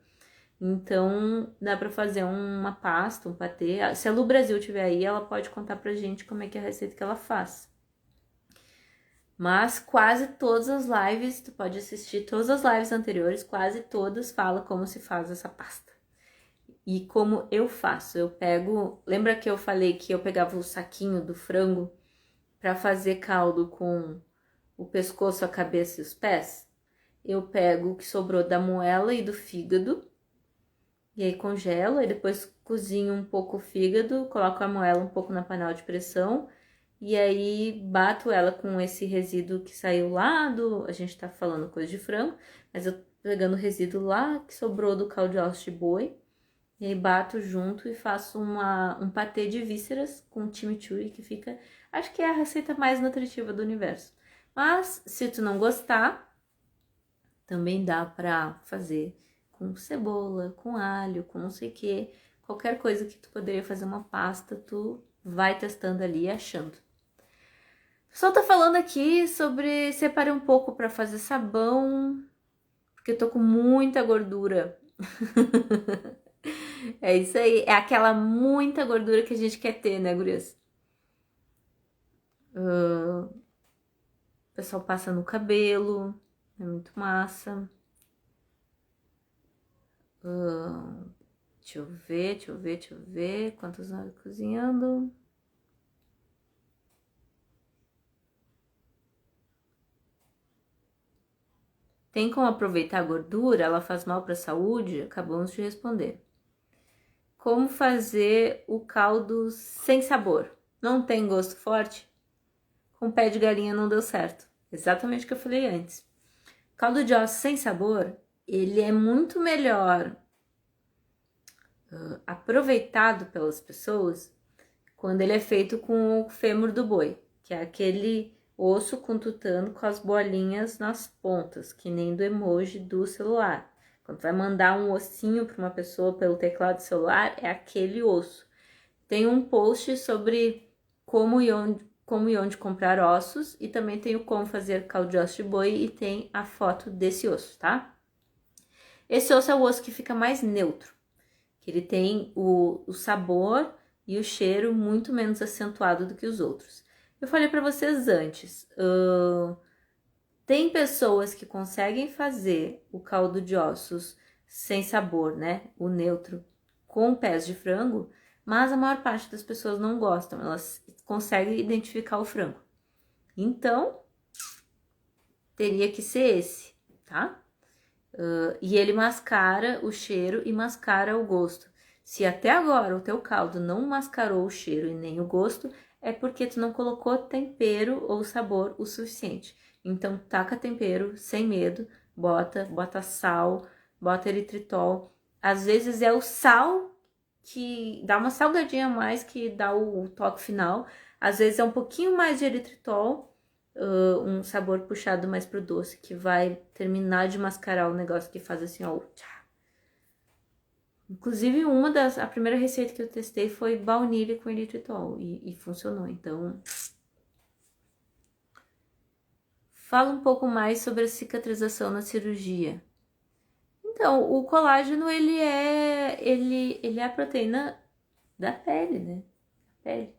Então, dá pra fazer uma pasta, um patê. Se a Lu Brasil tiver aí, ela pode contar pra gente como é que é a receita que ela faz. Mas quase todas as lives, tu pode assistir todas as lives anteriores, quase todas falam como se faz essa pasta. E como eu faço, eu pego... Lembra que eu falei que eu pegava o saquinho do frango pra fazer caldo com o pescoço, a cabeça e os pés? Eu pego o que sobrou da moela e do fígado, e aí congelo, e depois cozinho um pouco o fígado, coloco a moela um pouco na panela de pressão, e aí bato ela com esse resíduo que saiu lá a gente tá falando coisa de frango, mas eu tô pegando o resíduo lá que sobrou do caldo de ossos de boi, e aí bato junto e faço um patê de vísceras com chimichurri, que fica, acho que é a receita mais nutritiva do universo. Mas, se tu não gostar, também dá pra fazer com cebola, com alho, com não sei o que, qualquer coisa que tu poderia fazer uma pasta, tu vai testando ali e achando. Só tô falando aqui sobre separar um pouco para fazer sabão, porque eu tô com muita gordura. É isso aí, é aquela muita gordura que a gente quer ter, né, gurias? O pessoal passa no cabelo, é muito massa. Deixa eu ver. Quantas horas cozinhando? Tem como aproveitar a gordura? Ela faz mal para a saúde? Acabamos de responder. Como fazer o caldo sem sabor? Não tem gosto forte? Com pé de galinha não deu certo. Exatamente o que eu falei antes. Caldo de ossos sem sabor, ele é muito melhor aproveitado pelas pessoas quando ele é feito com o fêmur do boi, que é aquele osso com tutano com as bolinhas nas pontas, que nem do emoji do celular. Quando vai mandar um ossinho para uma pessoa pelo teclado do celular, é aquele osso. Tem um post sobre como e onde comprar ossos e também tem o como fazer caldo de osso de boi e tem a foto desse osso, tá? Esse osso é o osso que fica mais neutro, que ele tem o sabor e o cheiro muito menos acentuado do que os outros. Eu falei para vocês antes, tem pessoas que conseguem fazer o caldo de ossos sem sabor, né? O neutro, com pés de frango, mas a maior parte das pessoas não gostam, elas conseguem identificar o frango. Então, teria que ser esse, tá? E ele mascara o cheiro e mascara o gosto. Se até agora o teu caldo não mascarou o cheiro e nem o gosto, é porque tu não colocou tempero ou sabor o suficiente. Então, taca tempero sem medo, bota sal, bota eritritol. Às vezes é o sal que dá uma salgadinha a mais que dá o toque final. Às vezes é um pouquinho mais de eritritol, um sabor puxado mais pro doce, que vai terminar de mascarar o negócio que faz assim, ó. Inclusive, a primeira receita que eu testei foi baunilha com eritritol e funcionou. Então, fala um pouco mais sobre a cicatrização na cirurgia. Então, o colágeno, ele é a proteína da pele, né? Pele.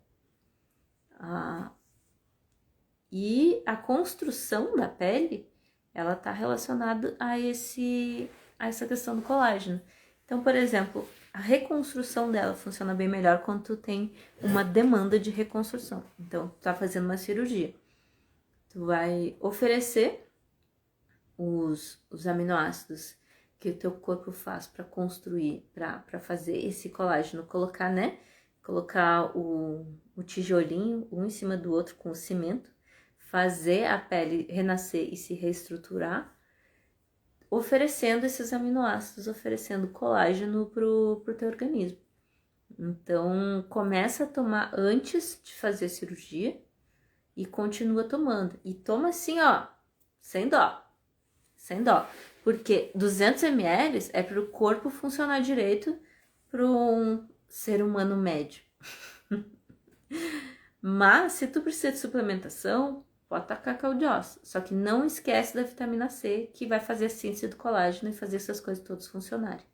E a construção da pele, ela tá relacionada a essa questão do colágeno. Então, por exemplo, a reconstrução dela funciona bem melhor quando tu tem uma demanda de reconstrução. Então, tu tá fazendo uma cirurgia. Tu vai oferecer os aminoácidos que o teu corpo faz para construir, para fazer esse colágeno, colocar, né? Colocar o tijolinho um em cima do outro com o cimento, fazer a pele renascer e se reestruturar, oferecendo esses aminoácidos, oferecendo colágeno pro teu organismo. Então, começa a tomar antes de fazer a cirurgia e continua tomando. E toma assim, ó, sem dó. Sem dó. Porque 200 ml é para o corpo funcionar direito para um ser humano médio. Mas, se tu precisa de suplementação, pode tacar caldo de osso. Só que não esquece da vitamina C, que vai fazer a síntese do colágeno e fazer essas coisas todas funcionarem.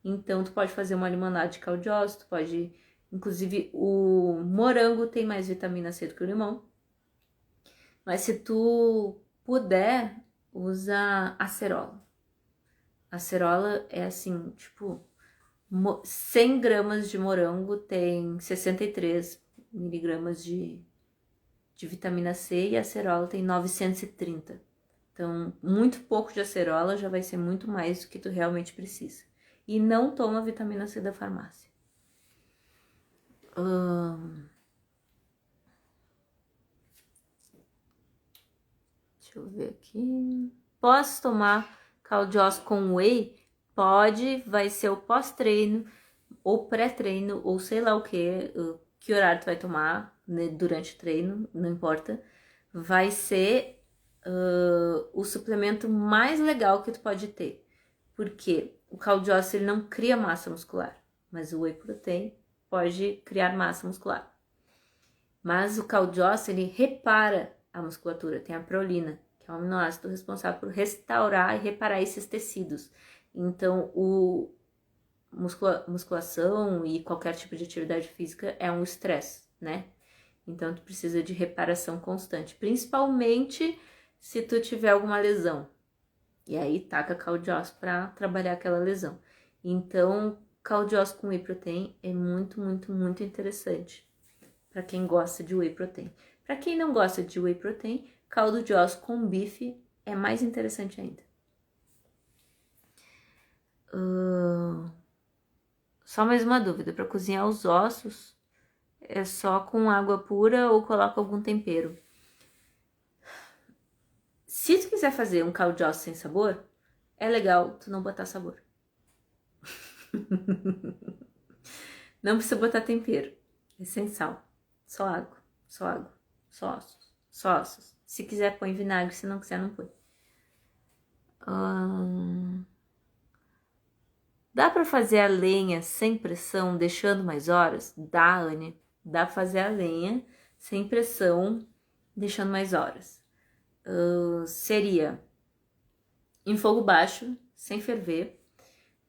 Então, tu pode fazer uma limonada de caldo de osso, tu pode... Inclusive, o morango tem mais vitamina C do que o limão. Mas se tu puder, usa acerola. Acerola é assim, tipo... 100 gramas de morango tem 63 miligramas de vitamina C e a acerola tem 930. Então, muito pouco de acerola já vai ser muito mais do que tu realmente precisa. E não toma vitamina C da farmácia. Deixa eu ver aqui. Posso tomar caldo de osso com whey? Pode, vai ser o pós-treino, ou pré-treino, ou sei lá o que horário tu vai tomar, né, durante o treino, não importa. Vai ser o suplemento mais legal que tu pode ter. Porque o caldo de osso ele não cria massa muscular, mas o whey protein pode criar massa muscular. Mas o caldo de osso ele repara a musculatura, tem a prolina, que é um aminoácido responsável por restaurar e reparar esses tecidos. Então, musculação e qualquer tipo de atividade física é um estresse, né? Então, tu precisa de reparação constante, principalmente se tu tiver alguma lesão. E aí taca caldo de ossos para trabalhar aquela lesão. Então, caldo de ossos com whey protein é muito, muito, muito interessante para quem gosta de whey protein. Para quem não gosta de whey protein, caldo de ossos com bife é mais interessante ainda. Só mais uma dúvida, para cozinhar os ossos, é só com água pura ou coloca algum tempero? Se tu quiser fazer um caldo de ossos sem sabor, é legal tu não botar sabor. Não precisa botar tempero, é sem sal, só água, só ossos, só ossos. Se quiser põe vinagre, se não quiser não põe. Dá pra fazer a lenha sem pressão, deixando mais horas? Dá, Anne. Dá pra fazer a lenha sem pressão, deixando mais horas. Seria em fogo baixo, sem ferver,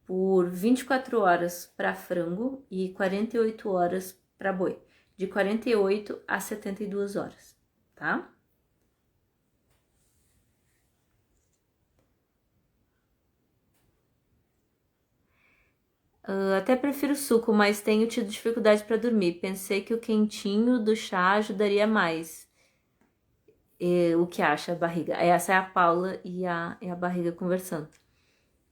por 24 horas para frango e 48 horas para boi. De 48 a 72 horas, tá? Até prefiro suco, mas tenho tido dificuldade para dormir. Pensei que o quentinho do chá ajudaria mais. O que acha a barriga? Essa é a Paula e a barriga conversando.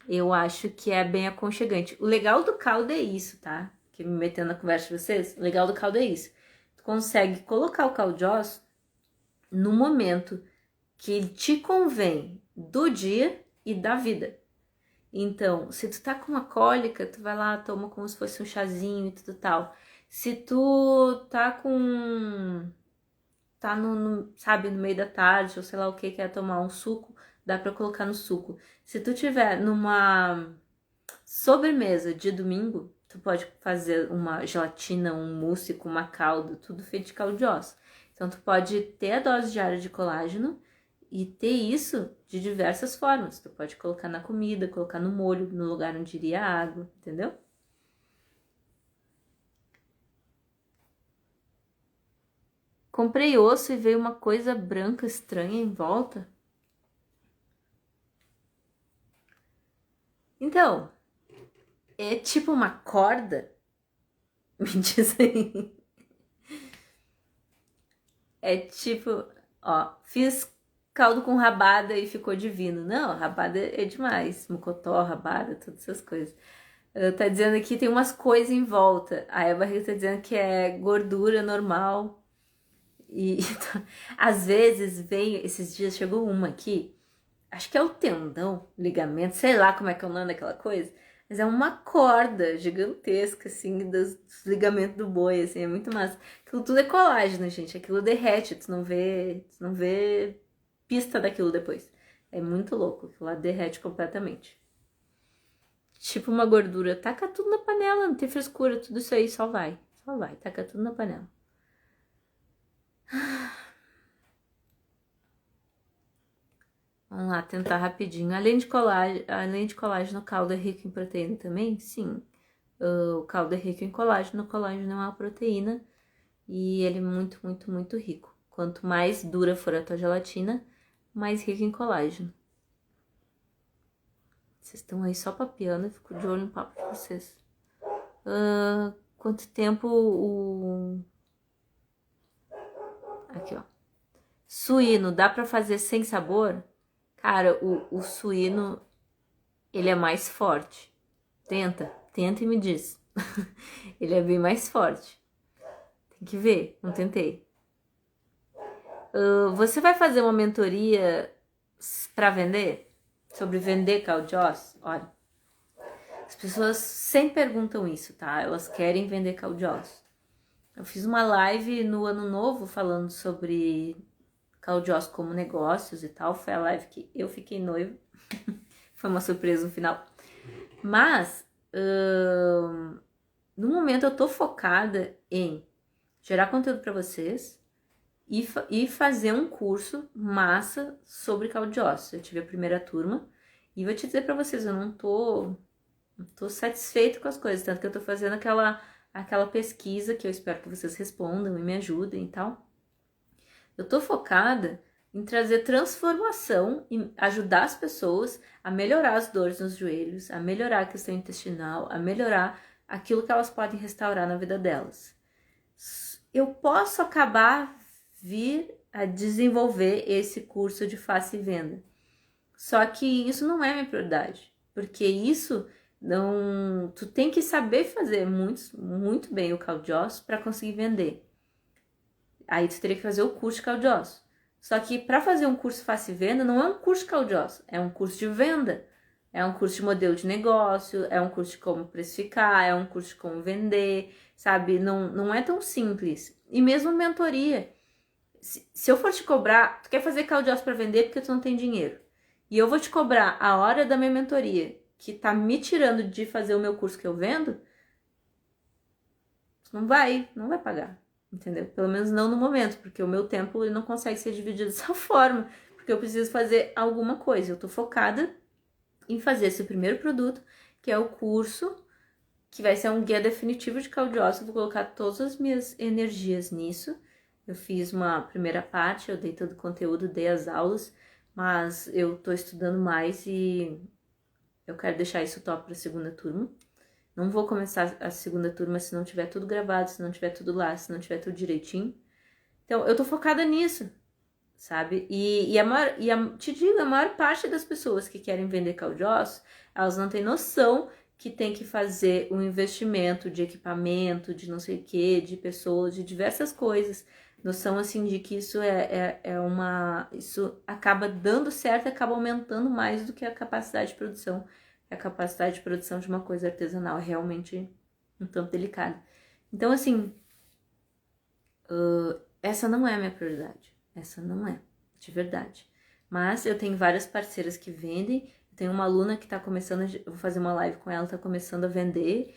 Eu acho que é bem aconchegante. O legal do caldo é isso, tá? Que me metendo na conversa de vocês. O legal do caldo é isso. Tu consegue colocar o caldo de ossos no momento que te convém do dia e da vida. Então, se tu tá com uma cólica, tu vai lá, toma como se fosse um chazinho e tudo tal. Se tu tá com... tá sabe, no meio da tarde, ou sei lá o que, quer tomar um suco, dá pra colocar no suco. Se tu tiver numa sobremesa de domingo, tu pode fazer uma gelatina, um mousse com uma calda, tudo feito de caldo de ossos. Então, tu pode ter a dose diária de colágeno e ter isso de diversas formas. Tu pode colocar na comida, colocar no molho, no lugar onde iria a água, entendeu? Comprei osso e veio uma coisa branca estranha em volta. Então, é tipo uma corda? Me diz aí. É tipo, ó, fiz caldo com rabada e ficou divino. Não, rabada é demais. Mocotó, rabada, todas essas coisas. Tá dizendo aqui tem umas coisas em volta. Aí a barriga tá dizendo que é gordura normal. E às vezes vem, esses dias chegou uma aqui, acho que é o tendão, ligamento, sei lá como é que é o nome daquela coisa, mas é uma corda gigantesca, assim, dos ligamentos do boi, assim, é muito massa. Aquilo tudo é colágeno, gente, aquilo derrete, tu não vê pista daquilo depois. É muito louco, aquilo lá derrete completamente. Tipo uma gordura, taca tudo na panela, não tem frescura, tudo isso aí só vai, taca tudo na panela. Vamos lá, tentar rapidinho. Além de colágeno, o caldo é rico em proteína também? Sim. O caldo é rico em colágeno. O colágeno é uma proteína e ele é muito, muito, muito rico. Quanto mais dura for a tua gelatina, mais rico em colágeno. Vocês estão aí só papiando, eu fico de olho no papo de vocês. Quanto tempo o... Aqui, ó. Suíno, dá pra fazer sem sabor? Cara, o suíno, ele é mais forte. Tenta e me diz. Ele é bem mais forte. Tem que ver, não tentei. Você vai fazer uma mentoria para vender? Sobre vender caldo de ossos? Olha, as pessoas sempre perguntam isso, tá? Elas querem vender caldo de ossos. Eu fiz uma live no ano novo falando sobre caldo de ossos como negócios e tal. Foi a live que eu fiquei noiva. Foi uma surpresa no final. Mas, no momento eu tô focada em gerar conteúdo para vocês e fazer um curso massa sobre caldo de ossos. Eu tive a primeira turma e vou te dizer para vocês, eu não tô satisfeita com as coisas, tanto que eu tô fazendo aquela pesquisa que eu espero que vocês respondam e me ajudem e tal. Eu tô focada em trazer transformação e ajudar as pessoas a melhorar as dores nos joelhos, a melhorar a questão intestinal, a melhorar aquilo que elas podem restaurar na vida delas. Eu posso acabar vir a desenvolver esse curso de face e venda. Só que isso não é minha prioridade, porque isso não, tu tem que saber fazer muito bem o caldo de ossos para conseguir vender. Aí tu teria que fazer o curso de caldo de ossos. Só que para fazer um curso face e venda não é um curso de caldo de ossos, é um curso de venda. É um curso de modelo de negócio, é um curso de como precificar, é um curso de como vender, sabe? Não é tão simples. E mesmo mentoria. Se eu for te cobrar, tu quer fazer caldo de ossos para vender porque tu não tem dinheiro. E eu vou te cobrar a hora da minha mentoria, que tá me tirando de fazer o meu curso que eu vendo, tu não vai pagar, entendeu? Pelo menos não no momento, porque o meu tempo ele não consegue ser dividido dessa forma, porque eu preciso fazer alguma coisa. Eu tô focada em fazer esse primeiro produto, que é o curso, que vai ser um guia definitivo de caldo de ossos. Eu vou colocar todas as minhas energias nisso. Eu fiz uma primeira parte, eu dei todo o conteúdo, dei as aulas, mas eu tô estudando mais e eu quero deixar isso top para a segunda turma. Não vou começar a segunda turma se não tiver tudo gravado, se não tiver tudo lá, se não tiver tudo direitinho. Então, eu tô focada nisso, sabe? Te digo, a maior parte das pessoas que querem vender caldo de ossos, elas não têm noção que tem que fazer um investimento de equipamento, de não sei o que, de pessoas, de diversas coisas. Noção, assim, de que isso isso acaba dando certo, acaba aumentando mais do que a capacidade de produção. A capacidade de produção de uma coisa artesanal é realmente um tanto delicada. Então, assim, essa não é a minha prioridade. Essa não é, de verdade. Mas eu tenho várias parceiras que vendem. Eu tenho uma aluna que tá começando, eu vou fazer uma live com ela, tá começando a vender.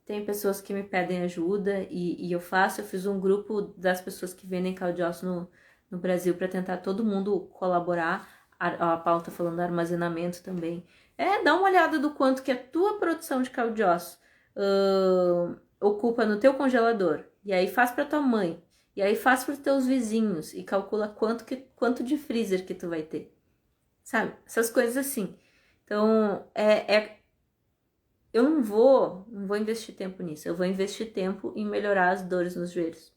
Tem pessoas que me pedem ajuda e eu fiz um grupo das pessoas que vendem caldo de osso no Brasil para tentar todo mundo colaborar. A Paula tá falando armazenamento também. Dá uma olhada do quanto que a tua produção de caldo de osso ocupa no teu congelador. E aí faz para tua mãe. E aí faz para os teus vizinhos e calcula quanto de freezer que tu vai ter. Sabe? Essas coisas assim. Então, eu não vou investir tempo nisso. Eu vou investir tempo em melhorar as dores nos joelhos.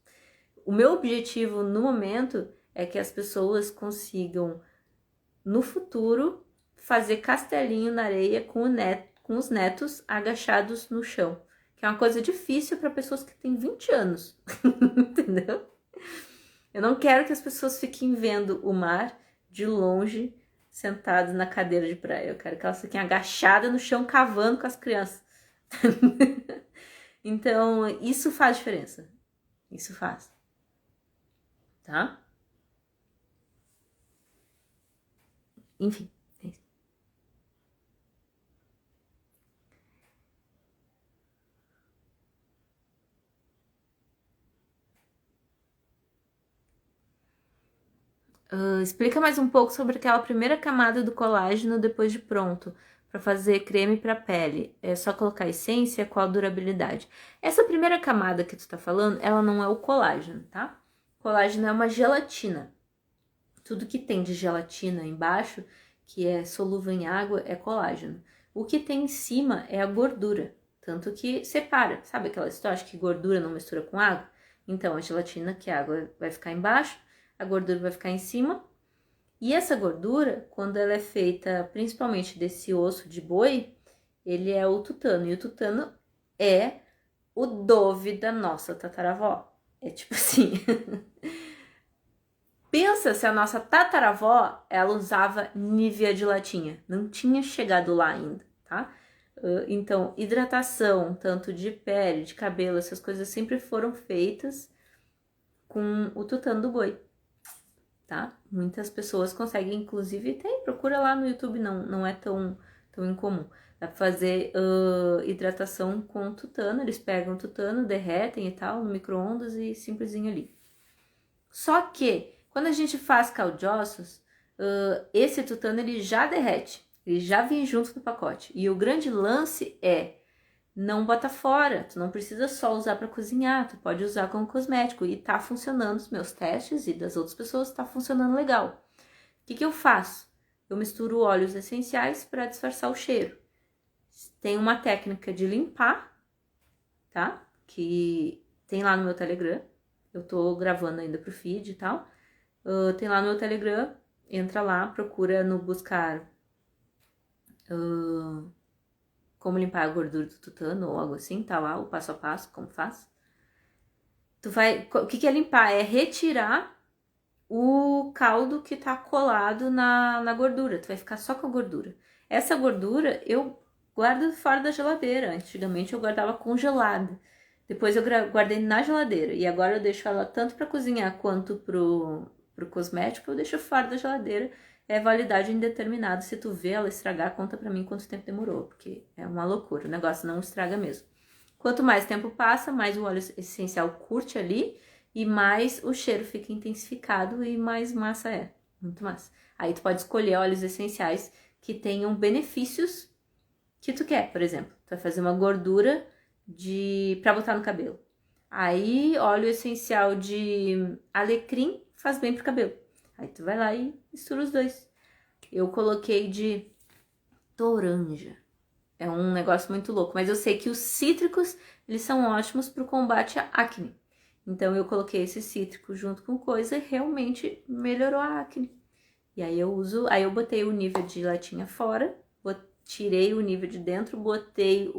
O meu objetivo no momento é que as pessoas consigam, no futuro, fazer castelinho na areia com os netos agachados no chão. Que é uma coisa difícil para pessoas que têm 20 anos. Entendeu? Eu não quero que as pessoas fiquem vendo o mar de longe, sentadas na cadeira de praia. Eu quero que elas fiquem agachadas no chão, cavando com as crianças. Então, isso faz diferença. Isso faz. Tá? Enfim. É isso. Explica mais um pouco sobre aquela primeira camada do colágeno depois de pronto, para fazer creme para pele. É só colocar essência, qual a durabilidade? Essa primeira camada que tu tá falando, ela não é o colágeno, tá? Colágeno é uma gelatina. Tudo que tem de gelatina embaixo, que é solúvel em água, é colágeno. O que tem em cima é a gordura, tanto que separa. Sabe aquela história que gordura não mistura com água? Então, a gelatina, que a água vai ficar embaixo, a gordura vai ficar em cima. E essa gordura, quando ela é feita principalmente desse osso de boi, ele é o tutano. E o tutano é o Dove da nossa tataravó. É tipo assim. Pensa se a nossa tataravó, ela usava Nivea de latinha. Não tinha chegado lá ainda, tá? Então, hidratação, tanto de pele, de cabelo, essas coisas sempre foram feitas com o tutano do boi. Tá? Muitas pessoas conseguem, inclusive, procura lá no YouTube, não é tão incomum. Dá pra fazer hidratação com tutano, eles pegam o tutano, derretem e tal, no micro-ondas e simplesinho ali. Só que, quando a gente faz caldo de ossos, esse tutano ele já derrete, ele já vem junto no pacote. E o grande lance é não bota fora. Tu não precisa só usar para cozinhar, tu pode usar como cosmético. E tá funcionando, os meus testes e das outras pessoas tá funcionando legal. O que eu faço? Eu misturo óleos essenciais para disfarçar o cheiro. Tem uma técnica de limpar, tá? Que tem lá no meu Telegram. Eu tô gravando ainda pro feed e tal. Tem lá no meu Telegram. Entra lá, procura no buscar como limpar a gordura do tutano ou algo assim. Tá lá o passo a passo, como faz. O que é limpar? É retirar o caldo que tá colado na gordura. Tu vai ficar só com a gordura. Essa gordura eu guardo fora da geladeira. Antigamente eu guardava congelada. Depois eu guardei na geladeira. E agora eu deixo ela tanto para cozinhar quanto pro cosmético. Eu deixo fora da geladeira. É validade indeterminada. Se tu vê ela estragar, conta pra mim quanto tempo demorou. Porque é uma loucura. O negócio não estraga mesmo. Quanto mais tempo passa, mais o óleo essencial curte ali. E mais o cheiro fica intensificado e mais massa é. Muito massa. Aí tu pode escolher óleos essenciais que tenham benefícios que tu quer. Por exemplo, tu vai fazer uma gordura pra botar no cabelo. Aí, óleo essencial de alecrim faz bem pro cabelo. Aí tu vai lá e mistura os dois. Eu coloquei de toranja. É um negócio muito louco. Mas eu sei que os cítricos, eles são ótimos pro combate à acne. Então, eu coloquei esse cítrico junto com coisa e realmente melhorou a acne. E aí eu botei o nível de latinha fora, tirei o nível de dentro, botei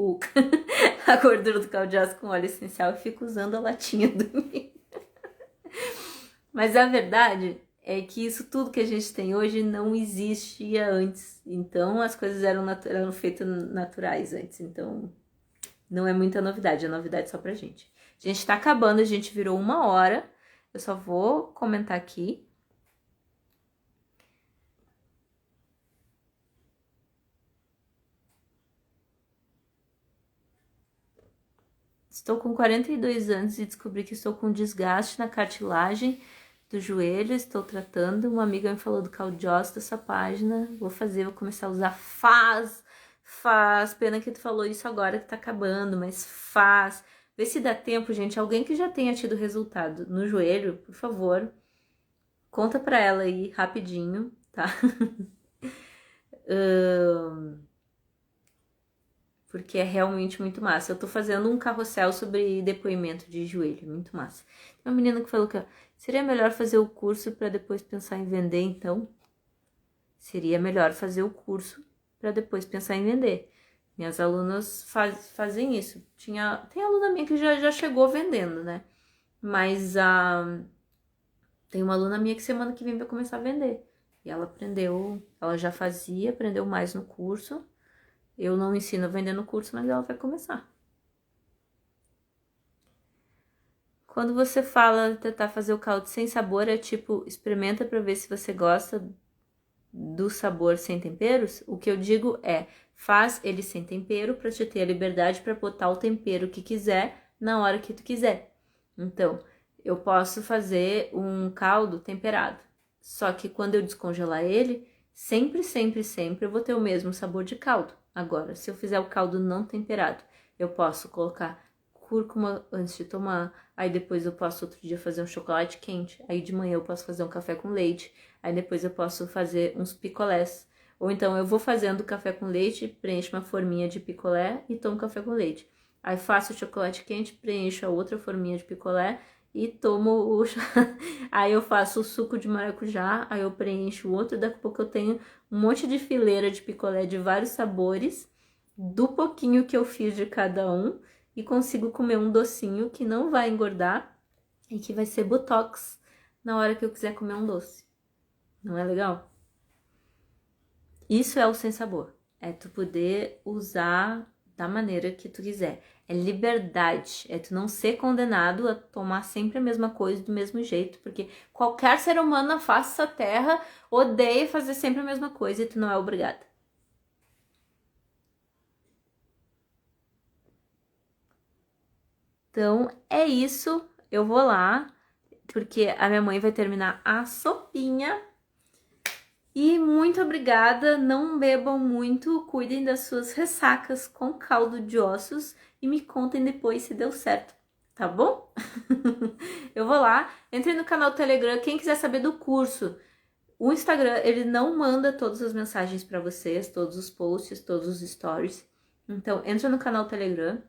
a gordura do caldo de aço com óleo essencial e fico usando a latinha do nível. Mas a verdade é que isso tudo que a gente tem hoje não existia antes. Então, as coisas eram feitas naturais antes. Então, não é muita novidade, é novidade só pra gente. A gente tá acabando, a gente virou 1 hora. Eu só vou comentar aqui. Estou com 42 anos e descobri que estou com desgaste na cartilagem do joelho. Estou tratando. Uma amiga me falou do caldo de osso dessa página. Vou começar a usar faz. Pena que tu falou isso agora que tá acabando, mas faz. Vê se dá tempo, gente. Alguém que já tenha tido resultado no joelho, por favor, conta pra ela aí rapidinho, tá? Porque é realmente muito massa. Eu tô fazendo um carrossel sobre depoimento de joelho, muito massa. Tem uma menina que falou que seria melhor fazer o curso para depois pensar em vender, então. Seria melhor fazer o curso para depois pensar em vender. Minhas alunas fazem isso. Tem aluna minha que já chegou vendendo, né? Mas tem uma aluna minha que semana que vem vai começar a vender. E ela ela já fazia, aprendeu mais no curso. Eu não ensino a vender no curso, mas ela vai começar. Quando você fala tentar fazer o caldo sem sabor, é tipo, experimenta pra ver se você gosta do sabor sem temperos. O que eu digo é, faz ele sem tempero pra te ter a liberdade pra botar o tempero que quiser na hora que tu quiser. Então, eu posso fazer um caldo temperado. Só que quando eu descongelar ele, sempre eu vou ter o mesmo sabor de caldo. Agora, se eu fizer o caldo não temperado, eu posso colocar cúrcuma antes de tomar, aí depois eu posso outro dia fazer um chocolate quente, aí de manhã eu posso fazer um café com leite, aí depois eu posso fazer uns picolés. Ou então eu vou fazendo café com leite, preencho uma forminha de picolé e tomo café com leite. Aí faço o chocolate quente, preencho a outra forminha de picolé e tomo o aí eu faço o suco de maracujá, aí eu preencho o outro, daqui a pouco eu tenho um monte de fileira de picolé de vários sabores, do pouquinho que eu fiz de cada um, e consigo comer um docinho que não vai engordar e que vai ser botox na hora que eu quiser comer um doce. Não é legal? Isso é o sem sabor. É tu poder usar da maneira que tu quiser. É liberdade. É tu não ser condenado a tomar sempre a mesma coisa do mesmo jeito. Porque qualquer ser humano na face dessa terra odeia fazer sempre a mesma coisa e tu não é obrigada. Então, é isso. Eu vou lá, porque a minha mãe vai terminar a sopinha. E muito obrigada, não bebam muito, cuidem das suas ressacas com caldo de ossos e me contem depois se deu certo, tá bom? Eu vou lá, entre no canal Telegram, quem quiser saber do curso. O Instagram, ele não manda todas as mensagens para vocês, todos os posts, todos os stories. Então, entra no canal Telegram.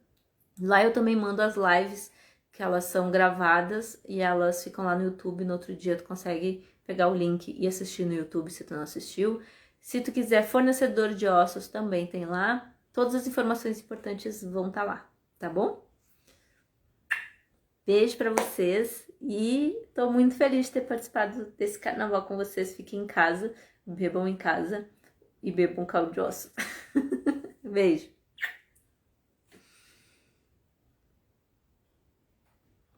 Lá eu também mando as lives, que elas são gravadas e elas ficam lá no YouTube. No outro dia tu consegue pegar o link e assistir no YouTube se tu não assistiu. Se tu quiser fornecedor de ossos, também tem lá. Todas as informações importantes vão estar lá, tá bom? Beijo pra vocês e tô muito feliz de ter participado desse carnaval com vocês. Fiquem em casa, bebam em casa e bebam caldo de osso. Beijo!